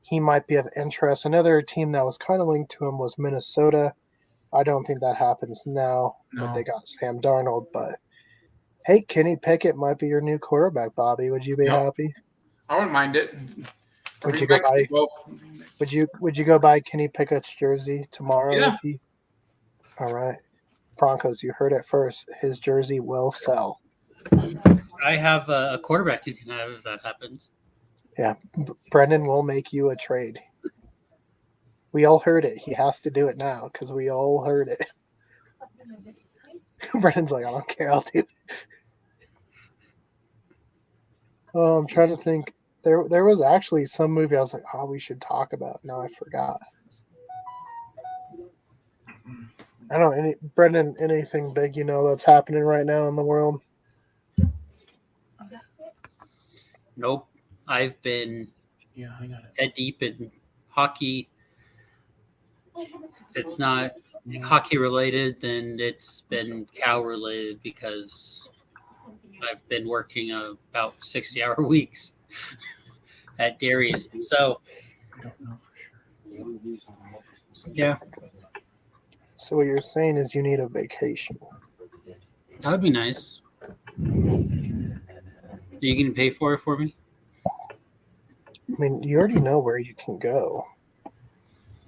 He might be of interest. Another team that was kind of linked to him was Minnesota. I don't think that happens now, but they got Sam Darnold. But hey, Kenny Pickett might be your new quarterback, Bobby. Would you be happy? I wouldn't mind it. Would you go buy? Would you go buy Kenny Pickett's jersey tomorrow? Yeah. All right, Broncos. You heard it first. His jersey will sell. I have a quarterback you can have if that happens. Yeah, Brendan will make you a trade. We all heard it. He has to do it now because we all heard it. Brendan's like, I don't care. I'll do it. Oh, I'm trying to think. There was actually some movie I was like, oh, we should talk about. Now I forgot. I don't know. Brendan, anything big that's happening right now in the world? Nope. I've been head deep in hockey. If it's not hockey related, then it's been cow related because I've been working about 60-hour weeks at dairies. So, yeah. So what you're saying is you need a vacation. That would be nice. You can pay for it for me? I mean, you already know where you can go.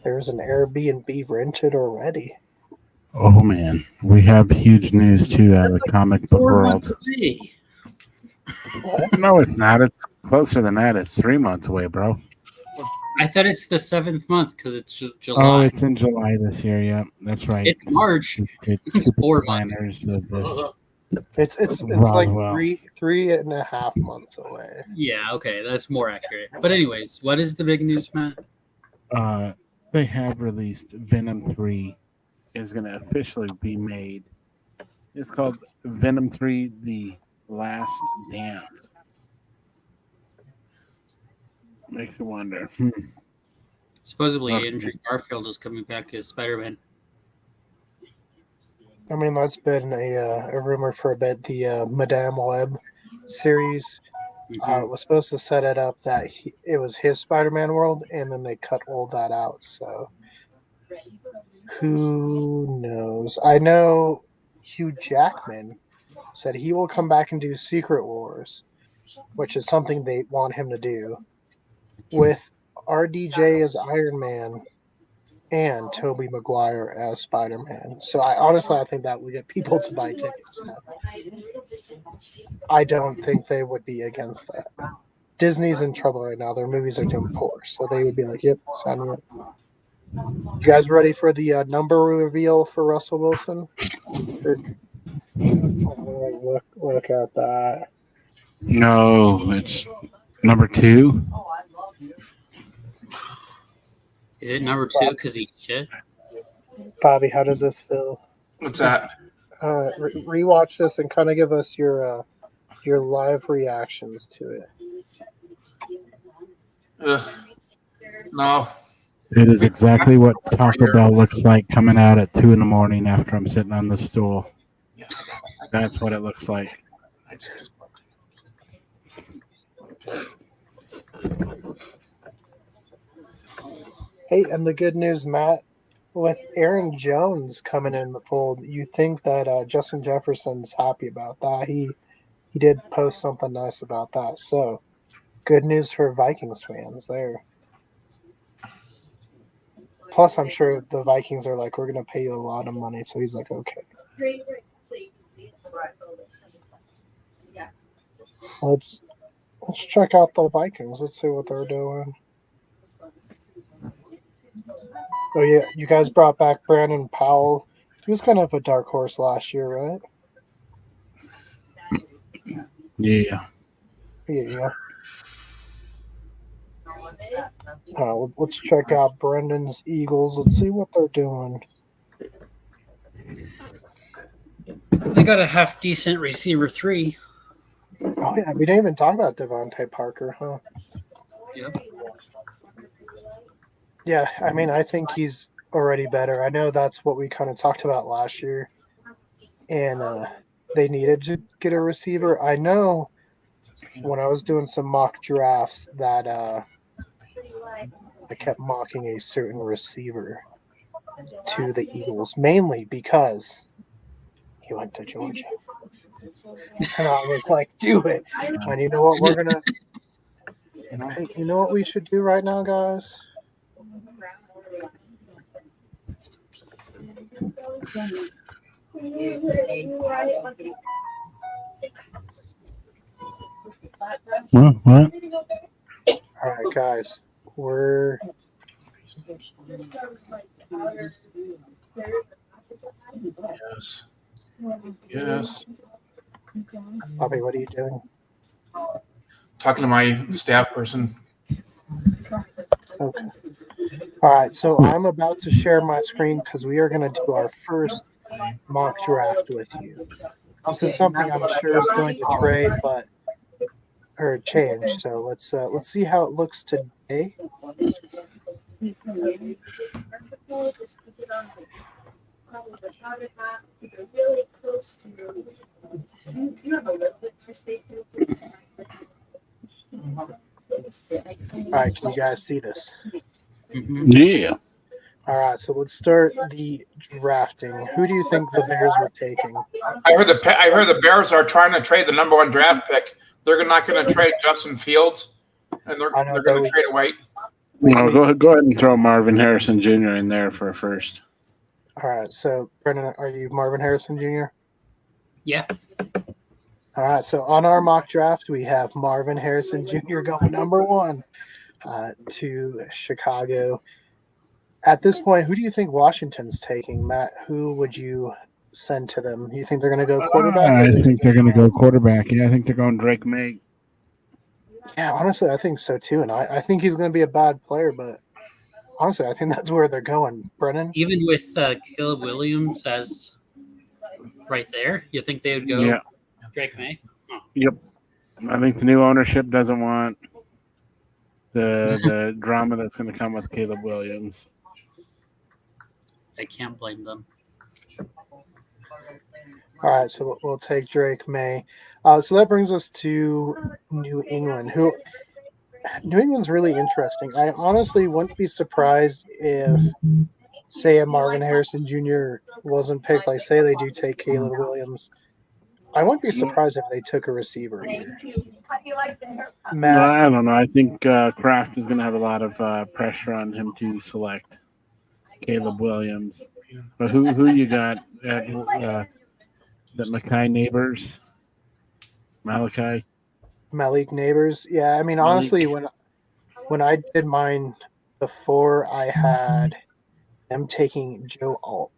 There's an Airbnb rented already. Oh, man. We have huge news, too, out of the comic book world. What? No, it's not. It's closer than that. It's 3 months away, bro. I thought it's the 7th month because it's July. Oh, it's in July this year. Yeah, that's right. It's March. It's 4 planners of this. It's like 3.5 months away. Yeah, okay, that's more accurate. But anyways, what is the big news, Matt? They have released Venom 3 is going to officially be made. It's called Venom 3: The Last Dance. Makes you wonder. Supposedly, Andrew Garfield is coming back as Spider-Man. I mean, that's been a rumor for a bit. The Madame Web series was supposed to set it up that it was his Spider-Man world, and then they cut all that out. So Who knows? I know Hugh Jackman said he will come back and do Secret Wars, which is something they want him to do, with RDJ as Iron Man and Tobey Maguire as Spider-Man. So I think that would get people to buy tickets now. I don't think they would be against that. Disney's in trouble right now. Their movies are doing poor, so they would be like, "Yep, sign me up." You guys ready for the number reveal for Russell Wilson? Oh, look at that. No, it's number 2. Is it number 2 because he shit? Bobby, how does this feel? What's that? Rewatch this and kind of give us your live reactions to it. No. It is exactly what Taco Bell looks like coming out at 2 a.m. after I'm sitting on the stool. That's what it looks like. Hey, and the good news, Matt, with Aaron Jones coming in the fold, you think that Justin Jefferson's happy about that? He did post something nice about that. So, good news for Vikings fans there. Plus, I'm sure the Vikings are like, we're going to pay you a lot of money. So he's like, okay. Let's check out the Vikings. Let's see what they're doing. Oh, yeah. You guys brought back Brandon Powell. He was kind of a dark horse last year, right? Yeah. Yeah. Let's check out Brendan's Eagles. Let's see what they're doing. They got a half decent receiver 3. Oh, yeah. We didn't even talk about Devontae Parker, huh? Yep. Yeah, I mean, I think he's already better. I know that's what we kind of talked about last year. And they needed to get a receiver. I know when I was doing some mock drafts that I kept mocking a certain receiver to the Eagles, mainly because he went to Georgia. And I was like, do it. And you know what we're going to – you know what we should do right now, guys? What? All right, guys. We're Yes. Bobby, what are you doing? Talking to my staff person. Okay. All right, so I'm about to share my screen because we are going to do our first mock draft with you. This is something I'm sure is going to trade, or change. So let's see how it looks today. All right, can you guys see this? Yeah. All right, so let's start the drafting. Who do you think the Bears are taking? I heard the Bears are trying to trade the number 1 draft pick. They're not going to trade Justin Fields, and they're going to trade away. No, go ahead and throw Marvin Harrison Jr. in there for a first. All right, so Brendan, are you Marvin Harrison Jr.? Yeah. All right, so on our mock draft, we have Marvin Harrison Jr. going number 1 to Chicago. At this point, who do you think Washington's taking, Matt? Who would you send to them? You think they're going to go quarterback? I think they're going to go quarterback. Yeah, I think they're going Drake May. Yeah, honestly, I think so too. And I think he's going to be a bad player, but honestly, I think that's where they're going. Brennan? Even with Caleb Williams as right there, you think they would go Drake May? Oh. Yep. I think the new ownership doesn't want the drama that's going to come with Caleb Williams. I can't blame them. All right, so we'll take Drake May. So that brings us to New England. New England's really interesting. I honestly wouldn't be surprised if say a Marvin Harrison Jr. wasn't picked, like say they do take Caleb Williams, I wouldn't be surprised if they took a receiver here. Matt, I don't know. I think Kraft is going to have a lot of pressure on him to select Caleb Williams. But who you got at the Mackay Neighbors? Malachi? Malik Neighbors. Yeah, I mean, honestly, when I did mine before, I had them taking Joe Alt,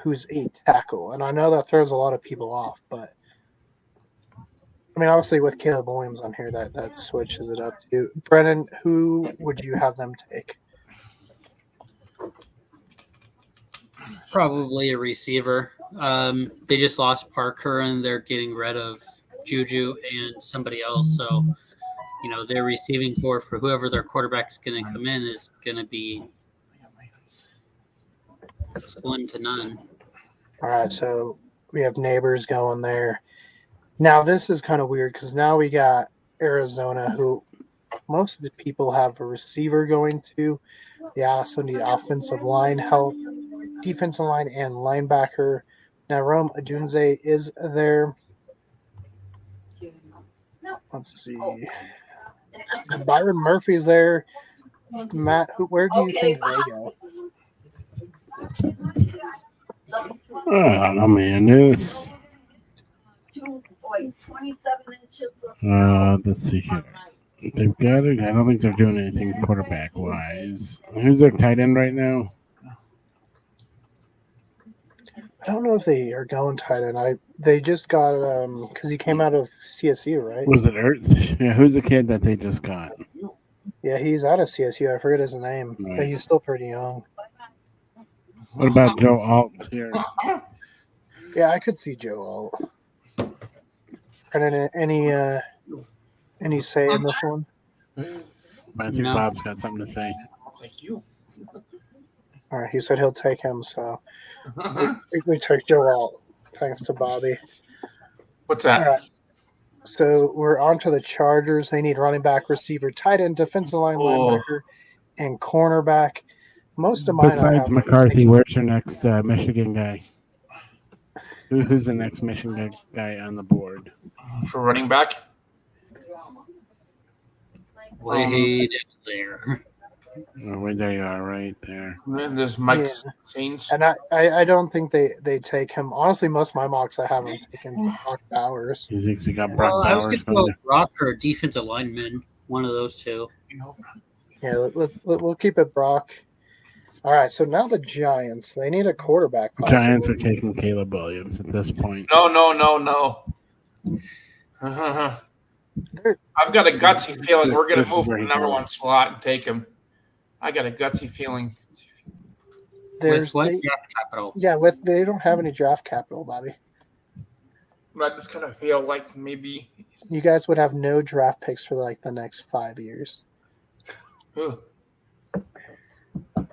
who's a tackle. And I know that throws a lot of people off, but I mean, obviously with Caleb Williams on here, that switches it up too. Brennan, who would you have them take? Probably a receiver. They just lost Parker and they're getting rid of Juju and somebody else. So, their receiving core for whoever their quarterback's going to come in is going to be slim to none. All right, so we have Neighbors going there. Now, this is kind of weird because now we got Arizona, who most of the people have a receiver going to. They also need offensive line help, defensive line, and linebacker. Now, Rome Odunze is there. Let's see. Byron Murphy's there. Matt, where do you think they go? I don't know, man. This. Let's see here. They've got it. I don't think they're doing anything quarterback wise. Who's their tight end right now? I don't know if they are going tight end. They just got because he came out of CSU, right? Was it Ertz? Yeah, who's the kid that they just got? Yeah, he's out of CSU. I forget his name, Right. but he's still pretty young. What about Joe Alt here? Yeah, I could see Joe Alt. And any say in this one? I think No. Bob's got something to say. Thank you. All right, he said he'll take him, so we took Joe Alt, thanks to Bobby. What's that? All right. So we're on to the Chargers. They need running back, receiver, tight end, defensive line, linebacker, and cornerback. Most of mine Besides McCarthy, where's your next Michigan guy? Who's the next Michigan guy on the board? For running back? Way down there. Oh, wait, there you are, right there. There's Mike Saints. And I don't think they take him. Honestly, most of my mocks I haven't taken Brock Bowers. You think they got Brock Well, I was Bowers? going to go Brock or defensive lineman, one of those two. Yeah, we'll keep it Brock. All right, so now the Giants. They need a quarterback. Possibly. Giants are taking Caleb Williams at this point. No. I've got a gutsy feeling we're going to move from the number one slot and take him. I got a gutsy feeling. With what draft capital? Yeah, they don't have any draft capital, Bobby. But I just kind of feel like maybe you guys would have no draft picks for like the next 5 years. Ooh.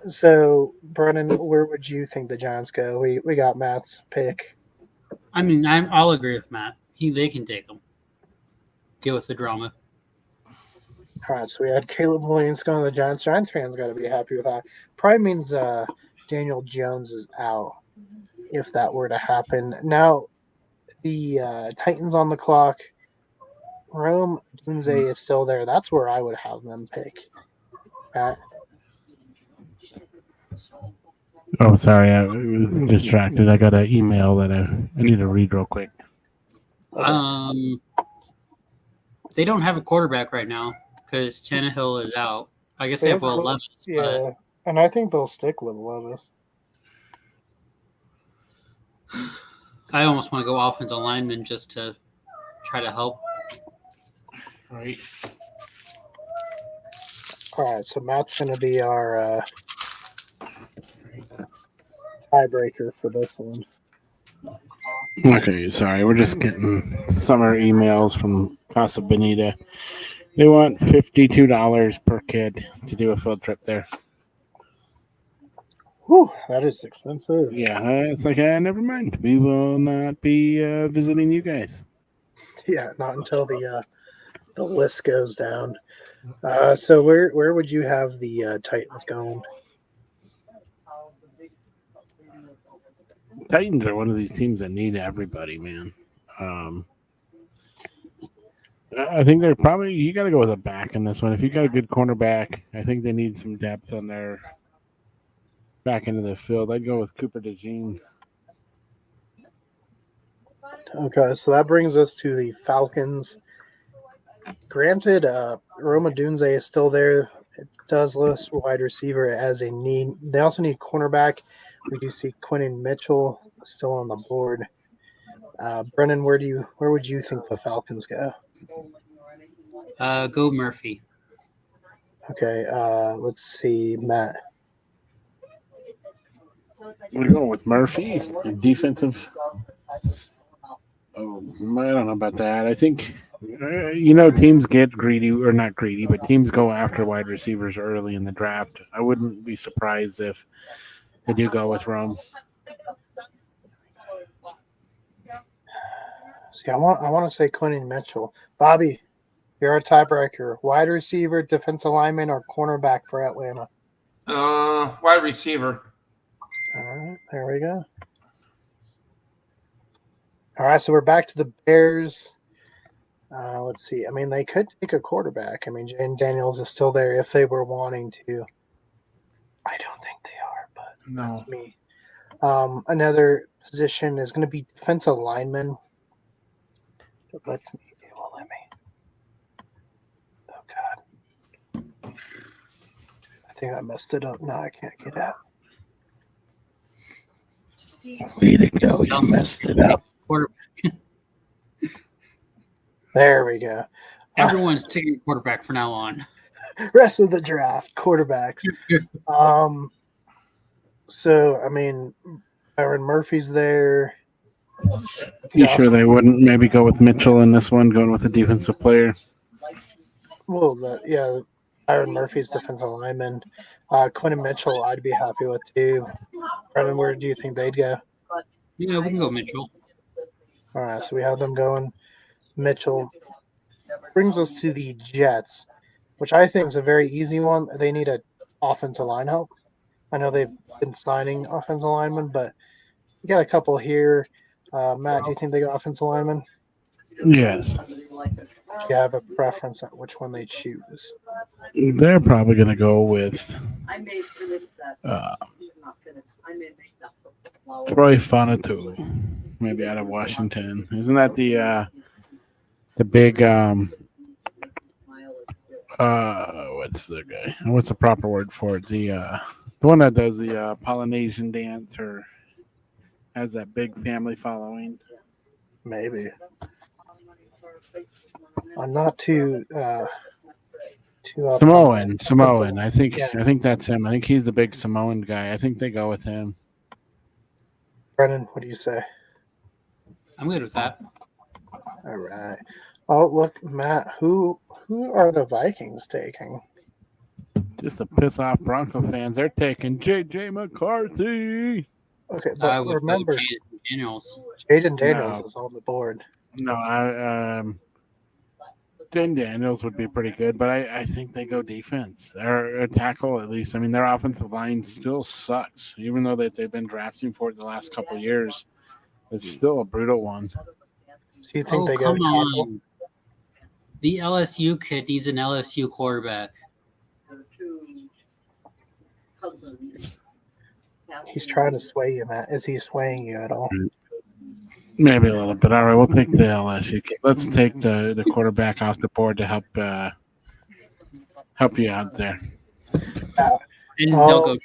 So, Brennan, where would you think the Giants go? We got Matt's pick. I mean, I'll agree with Matt. They can take him. Deal with the drama. All right, so we had Caleb Williams going to the Giants. Giants fans got to be happy with that. Probably means Daniel Jones is out if that were to happen. Now, the Titans on the clock. Rome Dunze is still there. That's where I would have them pick. Matt? Oh, sorry, I was distracted. I got an email that I need to read real quick. They don't have a quarterback right now because Tannehill is out. I guess they have Will Levis. Yeah, and I think they'll stick with Levis. I almost want to go offensive lineman just to try to help. All right. All right, so Matt's going to be our tiebreaker for this one. Okay, sorry. We're just getting summer emails from Casa Bonita. They want $52 per kid to do a field trip there. Whew, that is expensive. Yeah, it's like, never mind. We will not be visiting you guys. Yeah, not until the list goes down. So where would you have the Titans going? Titans are one of these teams that need everybody, man. I think they're probably you got to go with a back in this one. If you got a good cornerback, I think they need some depth on their back into the field. I'd go with Cooper DeJean. Okay, so that brings us to the Falcons. Granted, Roma Dunze is still there. It does list wide receiver as a need. They also need cornerback. We do see Quentin Mitchell still on the board. Brennan, where would you think the Falcons go? Go Murphy. Okay, let's see, Matt. We're going with Murphy, defensive. Oh, I don't know about that. I think teams get greedy or not greedy, but teams go after wide receivers early in the draft. I wouldn't be surprised if they do go with Rome. See, I want to say Quentin Mitchell. Bobby, you're a tiebreaker. Wide receiver, defensive lineman, or cornerback for Atlanta? Wide receiver. All right, there we go. All right, so we're back to the Bears. Let's see. I mean, they could take a quarterback. I mean, Jane Daniels is still there if they were wanting to. I don't think they are, but No. that's me. Another position is going to be defensive lineman. It lets me. It will let me. Oh, God. I think I messed it up. Now I can't get out. Way to go. You messed it up. There we go. Everyone's taking quarterback from now on. Rest of the draft, quarterbacks. So, I mean, Byron Murphy's there. You sure they wouldn't maybe go with Mitchell in this one, going with a defensive player? Well, Byron Murphy's defensive lineman. Quentin Mitchell, I'd be happy with too. Brennan, where do you think they'd go? Yeah, we can go Mitchell. All right, so we have them going Mitchell. Brings us to the Jets, which I think is a very easy one. They need an offensive line help. I know they've been signing offensive linemen, but you got a couple here. Matt, do you think they got offensive linemen? Yes. Do you have a preference on which one they choose? They're probably going to go with Troy Fonatu, maybe out of Washington. Isn't that the big what's the guy? What's the proper word for it? The one that does the Polynesian dance or has that big family following. Maybe. I'm not too Samoan. I think Yeah. I think that's him. I think he's the big Samoan guy. I think they go with him. Brennan, what do you say? I'm good with that. All right. Oh, look, Matt, who are the Vikings taking? Just to piss off Bronco fans, they're taking J.J. McCarthy. Okay, I but would remember, go Jaden Daniels. Jaden Daniels No. is on the board. No, Dan Daniels would be pretty good, but I think they go defense or a tackle at least. I mean, their offensive line still sucks, even though they've been drafting for it the last couple of years. It's still a brutal one. Do you think Oh, they go come tackle? on. The LSU kid, he's an LSU quarterback. He's trying to sway you, Matt. Is he swaying you at all? Maybe a little bit. All right, we'll take the LSU. Let's take the quarterback off the board to help you out there. And Oh. they'll go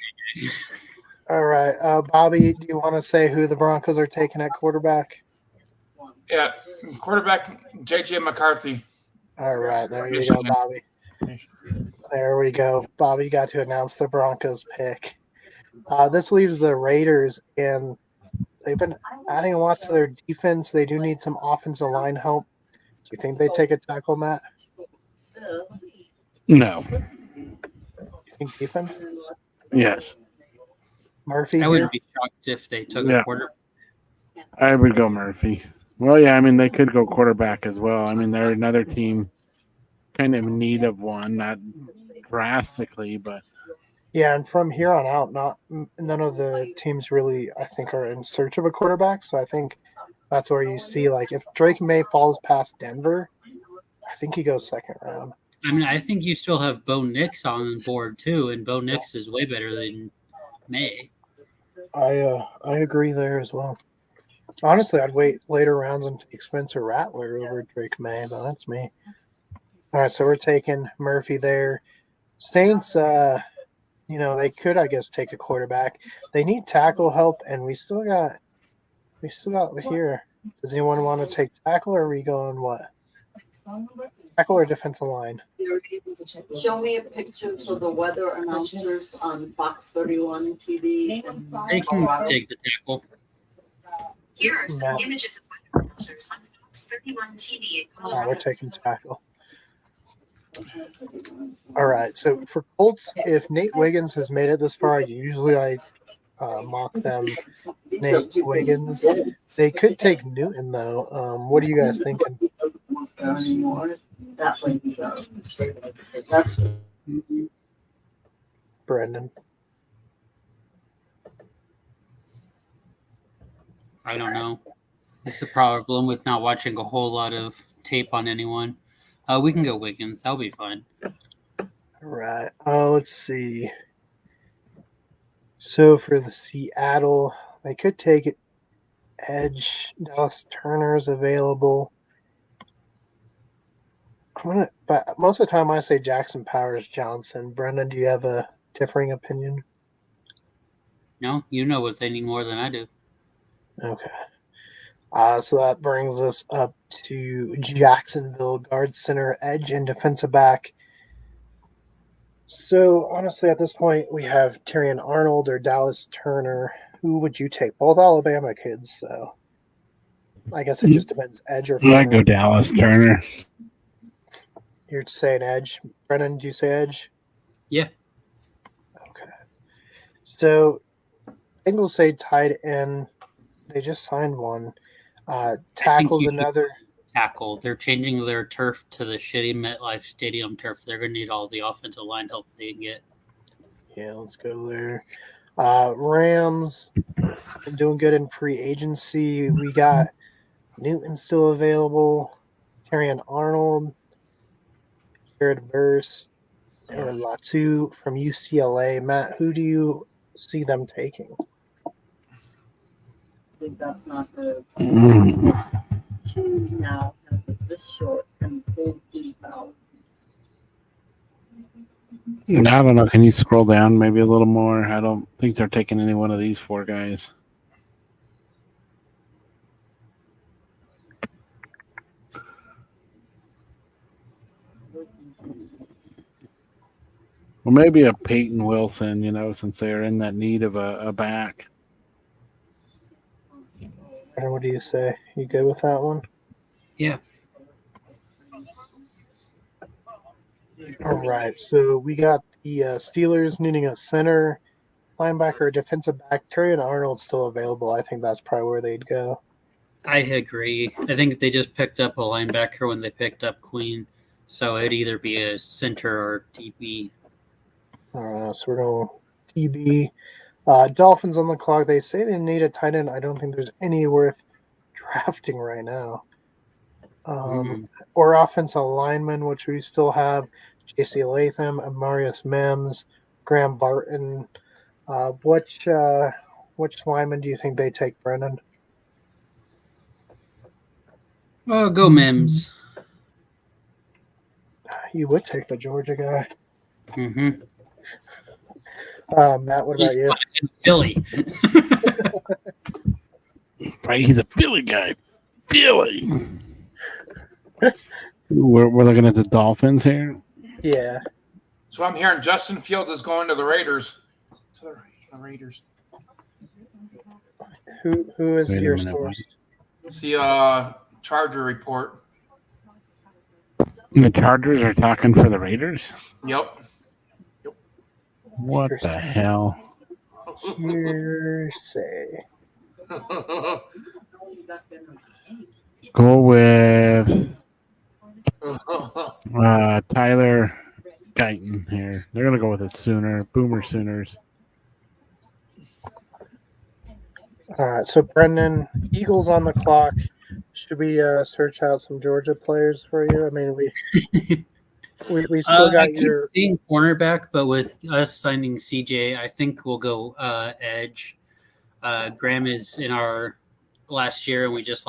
All right. Bobby, do you want to say who the Broncos are taking at quarterback? Yeah, quarterback J.J. McCarthy. All right. There you go, Michigan. Bobby. There we go. Bobby got to announce the Broncos pick. This leaves the Raiders, and they've been adding a lot to their defense. They do need some offensive line help. Do you think they take a tackle, Matt? No. You think defense? Yes. Murphy? I here? wouldn't be shocked if they took Yeah. a quarterback. I would go Murphy. Well, yeah, I mean, they could go quarterback as well. I mean, they're another team kind of in need of one, not drastically, but Yeah, and from here on out, none of the teams really, I think, are in search of a quarterback. So I think that's where you see, like, if Drake May falls past Denver, I think he goes second round. I mean, I think you still have Bo Nix on board too, and Bo Nix is way better than May. I agree there as well. Honestly, I'd wait later rounds and take Spencer Rattler over Drake May, but that's me. All right, so we're taking Murphy there. Saints, they could, I guess, take a quarterback. They need tackle help, and we still got here. Does anyone want to take tackle, or are we going what? Tackle or defensive line? Show me a picture of the weather announcers on Fox 31 TV. They can take the tackle. Here are some images of weather announcers on Fox 31 TV in Colorado. We're taking tackle. All right, so for Colts, if Nate Wiggins has made it this far, usually I mock them. Nate Wiggins. They could take Newton, though. What are you guys thinking? Brendan. I don't know. It's the problem with not watching a whole lot of tape on anyone. We can go Wiggins. That'll be fine. All right. Let's see. So for the Seattle, they could take it. Edge. Dallas Turner's available. But most of the time I say Jackson Powers Johnson. Brendan, do you have a differing opinion? No, you know what they need more than I do. Okay. So that brings us up to Jacksonville, guard, center, edge, and defensive back. So honestly, at this point, we have Terrion Arnold or Dallas Turner. Who would you take? Both Alabama kids, so I guess it just depends. Edge or I go Dallas Turner. You're saying edge. Brennan, do you say edge? Yeah. Okay. So Bengals say tight end. They just signed one. Tackles another. Tackle. They're changing their turf to the shitty MetLife Stadium turf. They're going to need all the offensive line help they can get. Yeah, let's go there. Rams been doing good in free agency. We got Newton still available. Terrion Arnold, Jared Verse, or Latu from UCLA. Matt, who do you see them taking? I think that's not the now this short and full deep out. I don't know. Can you scroll down maybe a little more? I don't think they're taking any one of these four guys. Well, maybe a Peyton Wilson, since they're in that need of a back. What do you say? You good with that one? Yeah. All right. So we got the Steelers needing a center, linebacker, defensive back. Terrion Arnold's still available. I think that's probably where they'd go. I agree. I think they just picked up a linebacker when they picked up Queen. So it'd either be a center or DB. All right. So we're going TB. Dolphins on the clock. They say they need a tight end. I don't think there's any worth drafting right now. Or offensive lineman, which we still have J.C. Latham, Amarius Mims, Graham Barton. Which lineman do you think they take, Brennan? Oh, go Mims. You would take the Georgia guy. Mm-hmm. Matt, what about you? Philly. Right, he's a Philly guy. Philly. We're looking at the Dolphins here. Yeah. So I'm hearing Justin Fields is going to the Raiders. To the Raiders. Who is Wait a your minute, source? It's the Charger report. The Chargers are talking for the Raiders? Yep. What the hell? Hearsay. Go with Tyler Guyton here. They're going to go with it sooner. Boomer Sooners. All right, so Brendan, Eagles on the clock. Should we search out some Georgia players for you? I mean, we still I got keep your seeing cornerback, but with us signing CJ, I think we'll go edge. Graham is in our last year, and we just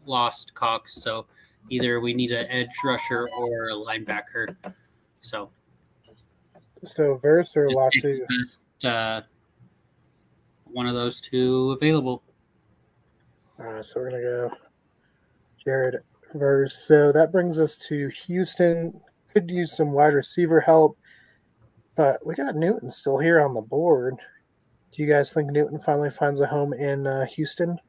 lost Cox, so either we need an edge rusher or a linebacker. So Verse or just take Latu. the best one of those two available. All right, so we're gonna go Jared Verse. So that brings us to Houston. Could use some wide receiver help, but we got Newton still here on the board. Do you guys think Newton finally finds a home in Houston?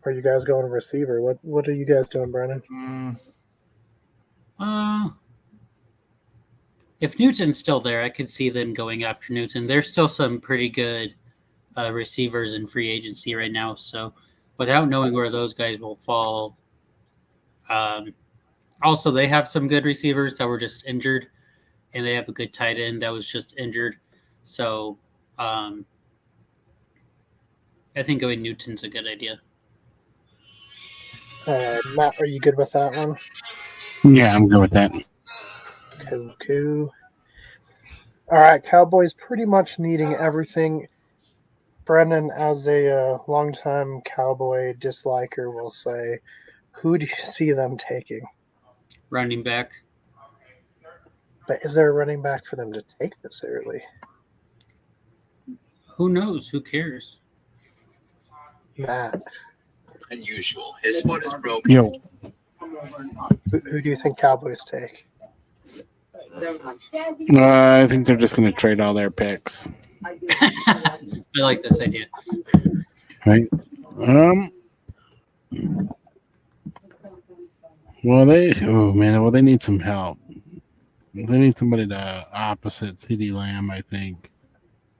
Or are you guys going receiver? What are you guys doing, Brennan? If Newton's still there, I could see them going after Newton. There's still some pretty good receivers in free agency right now. So without knowing where those guys will fall, also they have some good receivers that were just injured, and they have a good tight end that was just injured. So I think going Newton's a good idea. Matt, are you good with that one? Yeah, I'm good with that. Cool. All right, Cowboys pretty much needing everything. Brendan, as a longtime Cowboy disliker, will say, who do you see them taking? Running back. But is there a running back for them to take this early? Who knows? Who cares? Matt, Unusual. His foot is broken. Yo, who do you think Cowboys take? I think they're just going to trade all their picks. I like this idea. Right? Well, they need some help. They need somebody to opposite CeeDee Lamb, I think.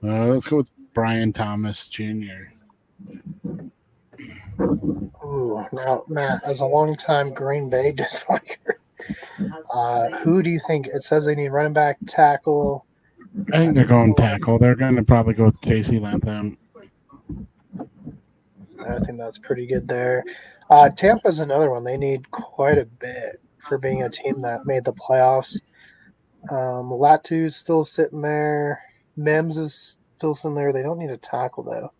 Let's go with Brian Thomas Jr. Ooh, now, Matt, as a longtime Green Bay disliker, who do you think? It says they need running back, tackle. I think they're going tackle. They're going to probably go with Casey Latham. I think that's pretty good there. Tampa's another one. They need quite a bit for being a team that made the playoffs. Latu's still sitting there. Mims is still sitting there. They don't need a tackle, though.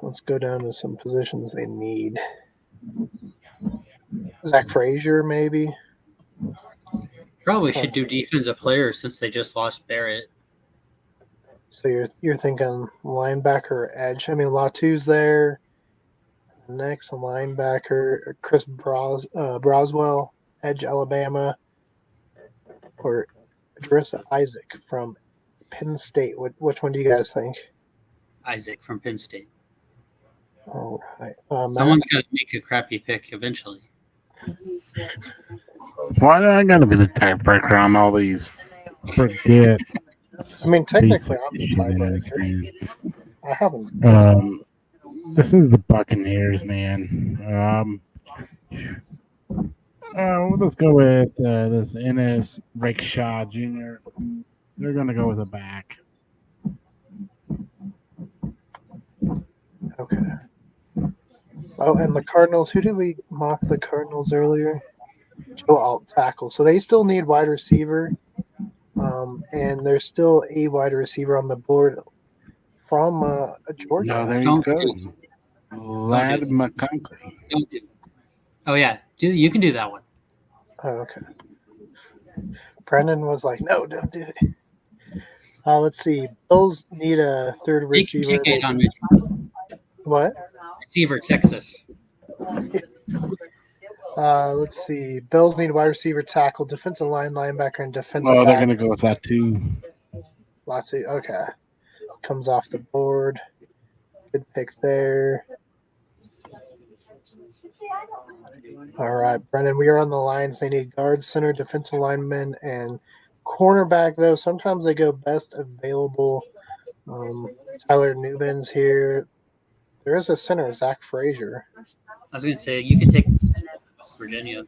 Let's go down to some positions they need. Zach Frazier, maybe. Probably should do defensive players since they just lost Barrett. So you're thinking linebacker or edge. I mean, Latu's there. Next, a linebacker, Chris Broswell, edge Alabama, or Idrissa Isaac from Penn State. Which one do you guys think? Isaac from Penn State. All right. Someone's got to make a crappy pick eventually. Why do I got to be the tiebreaker on all these? Forget. I mean, technically, I'm the tiebreaker. I haven't. This is the Buccaneers, man. Let's go with this Ennis Rakeshaw Jr. They're going to go with a back. Okay. Oh, and the Cardinals. Who did we mock the Cardinals earlier? Oh, tackle. So they still need wide receiver. And there's still a wide receiver on the board from Georgia. No, there you go. Lad McConkey. Oh, yeah. You can do that one. Oh, okay. Brendan was like, no, don't do it. Let's see. Bills need a third receiver. What? Receiver, Texas. Let's see. Bills need wide receiver, tackle, defensive line, linebacker, and defensive back. They're going to go with that too. Latu, okay. Comes off the board. Good pick there. All right, Brendan, we are on the lines. They need guard, center, defensive linemen, and cornerback, though. Sometimes they go best available. Tyler Newman's here. There is a center, Zach Frazier. I was going to say you could take Virginia.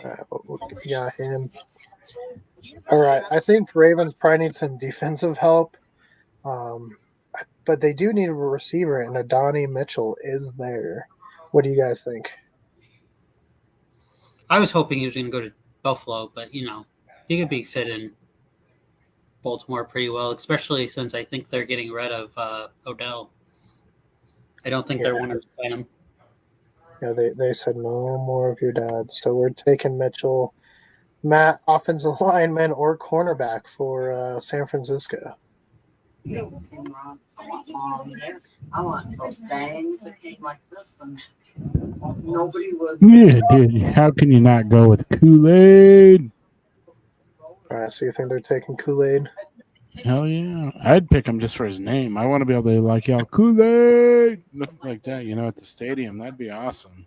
We got him. All right. I think Ravens probably need some defensive help. But they do need a receiver, and Adonai Mitchell is there. What do you guys think? I was hoping he was going to go to Buffalo, but he could be fit in Baltimore pretty well, especially since I think they're getting rid of Odell. I don't think they're wanting to sign him. Yeah, they said no more of your dad, so we're taking Mitchell, Matt, offensive lineman or cornerback for San Francisco. I want those bangs that came like this, and nobody was. Yeah, dude. How can you not go with Kool-Aid? All right, so you think they're taking Kool-Aid? Hell yeah. I'd pick him just for his name. I want to be able to yell Kool-Aid, nothing like that, at the stadium. That'd be awesome.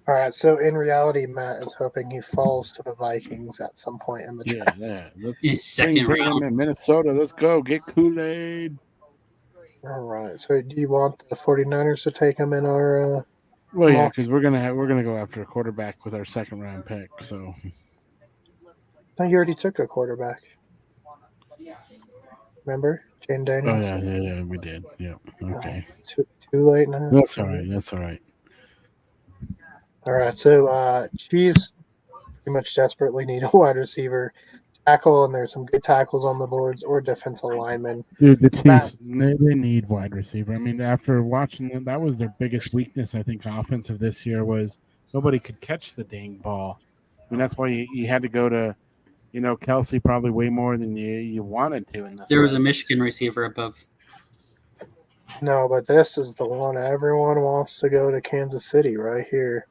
All right, so in reality, Matt is hoping he falls to the Vikings at some point in the draft. Yeah. Let's Second bring him round. in Minnesota. Let's go. Get Kool-Aid. All right, so do you want the 49ers to take him in our Well, yeah, because we're gonna go after a quarterback with our second round pick. So No, you already took a quarterback. Remember? Jane Daniels? yeah, we did. Yeah. Okay. It's too late now. That's all right. All right, so Chiefs pretty much desperately need a wide receiver, tackle, and there's some good tackles on the boards, or defensive linemen. Dude, the Chiefs, they need wide receiver. I mean, after watching them, that was their biggest weakness, I think, offensive this year was nobody could catch the dang ball. I mean, that's why you had to go to, Kelsey probably way more than you wanted to. In this There was a Michigan receiver above. No, but this is the one everyone wants to go to Kansas City right here.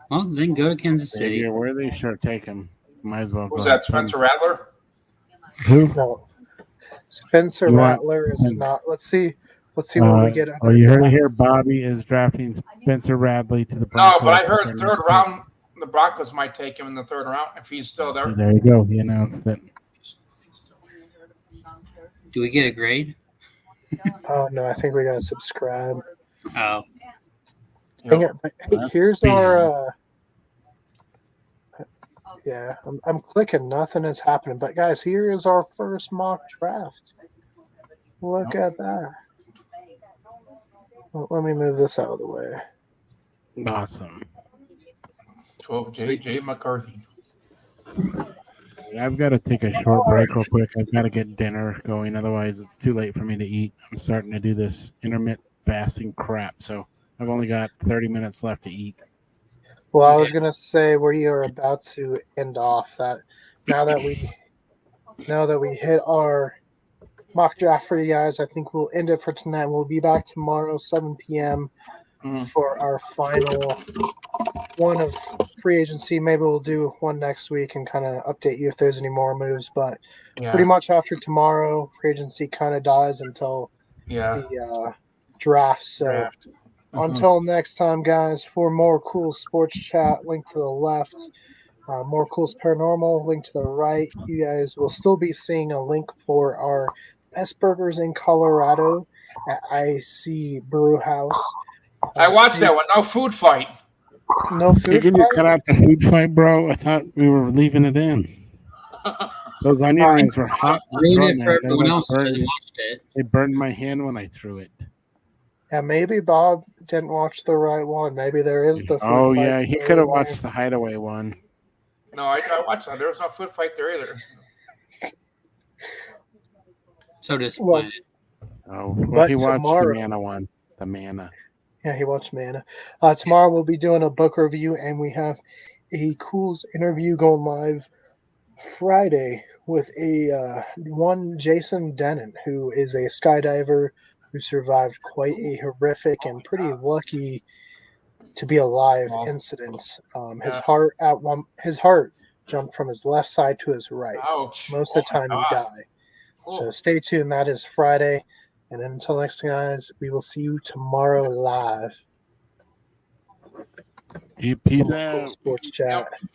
Well, then go to Kansas If City. you're worthy, sure, take him. Might as well. Was go that ahead. Spencer Rattler? Who? No, Spencer You want- Rattler is not. Let's see what we get. Oh, you heard it here. Bobby is drafting Spencer Radley to the No, Broncos. but I heard third round. The Broncos might take him in the third round if he's still So there. there you go. He announced it. Do we get a grade? Oh no, I think we gotta subscribe. Oh, Hang on, but hey, here's our. Yeah, I'm clicking. Nothing is happening. But guys, here is our first mock draft. Look at that. Well, let me move this out of the way. Awesome. 12 J. McCarthy. I've got to take a short break real quick. I've got to get dinner going. Otherwise, it's too late for me to eat. I'm starting to do this intermittent fasting crap. So I've only got 30 minutes left to eat. Well, I was gonna say we are about to end off that. Now that we hit our mock draft for you guys, I think we'll end it for tonight. We'll be back tomorrow, 7 p.m. For our final one of free agency. Maybe we'll do one next week and kind of update you if there's any more moves. But pretty much after tomorrow, free agency kind of dies until the draft. So until next time, guys, for more cool sports chat, link to the left. More Cool's Paranormal, link to the right. You guys will still be seeing a link for our best burgers in Colorado at IC Brew House. I watched that one. No food fight. No food Can you fight? cut out the food fight, bro? I thought we were leaving it in. Those onion rings were hot. ruined it for everyone else who hasn't watched it. It burned my hand when I threw it. Yeah, maybe Bob didn't watch the right one. Maybe there is the food Oh, fight. yeah. He could have watched the Hideaway one. No, I watched that. There was no food fight there either. So disappointed. Oh, But well, he watched tomorrow- the Mana one. The Mana. Yeah, he watched Mana. Tomorrow we'll be doing a book review, and we have a Cool's interview going live Friday with one Jason Denon, who is a skydiver who survived quite a horrific and pretty lucky to be alive incidents. His heart jumped from his left side to his right. Ouch. Most of the time he died. So stay tuned. That is Friday. And until next time, guys, we will see you tomorrow live. Peace out. Sports chat. Yep.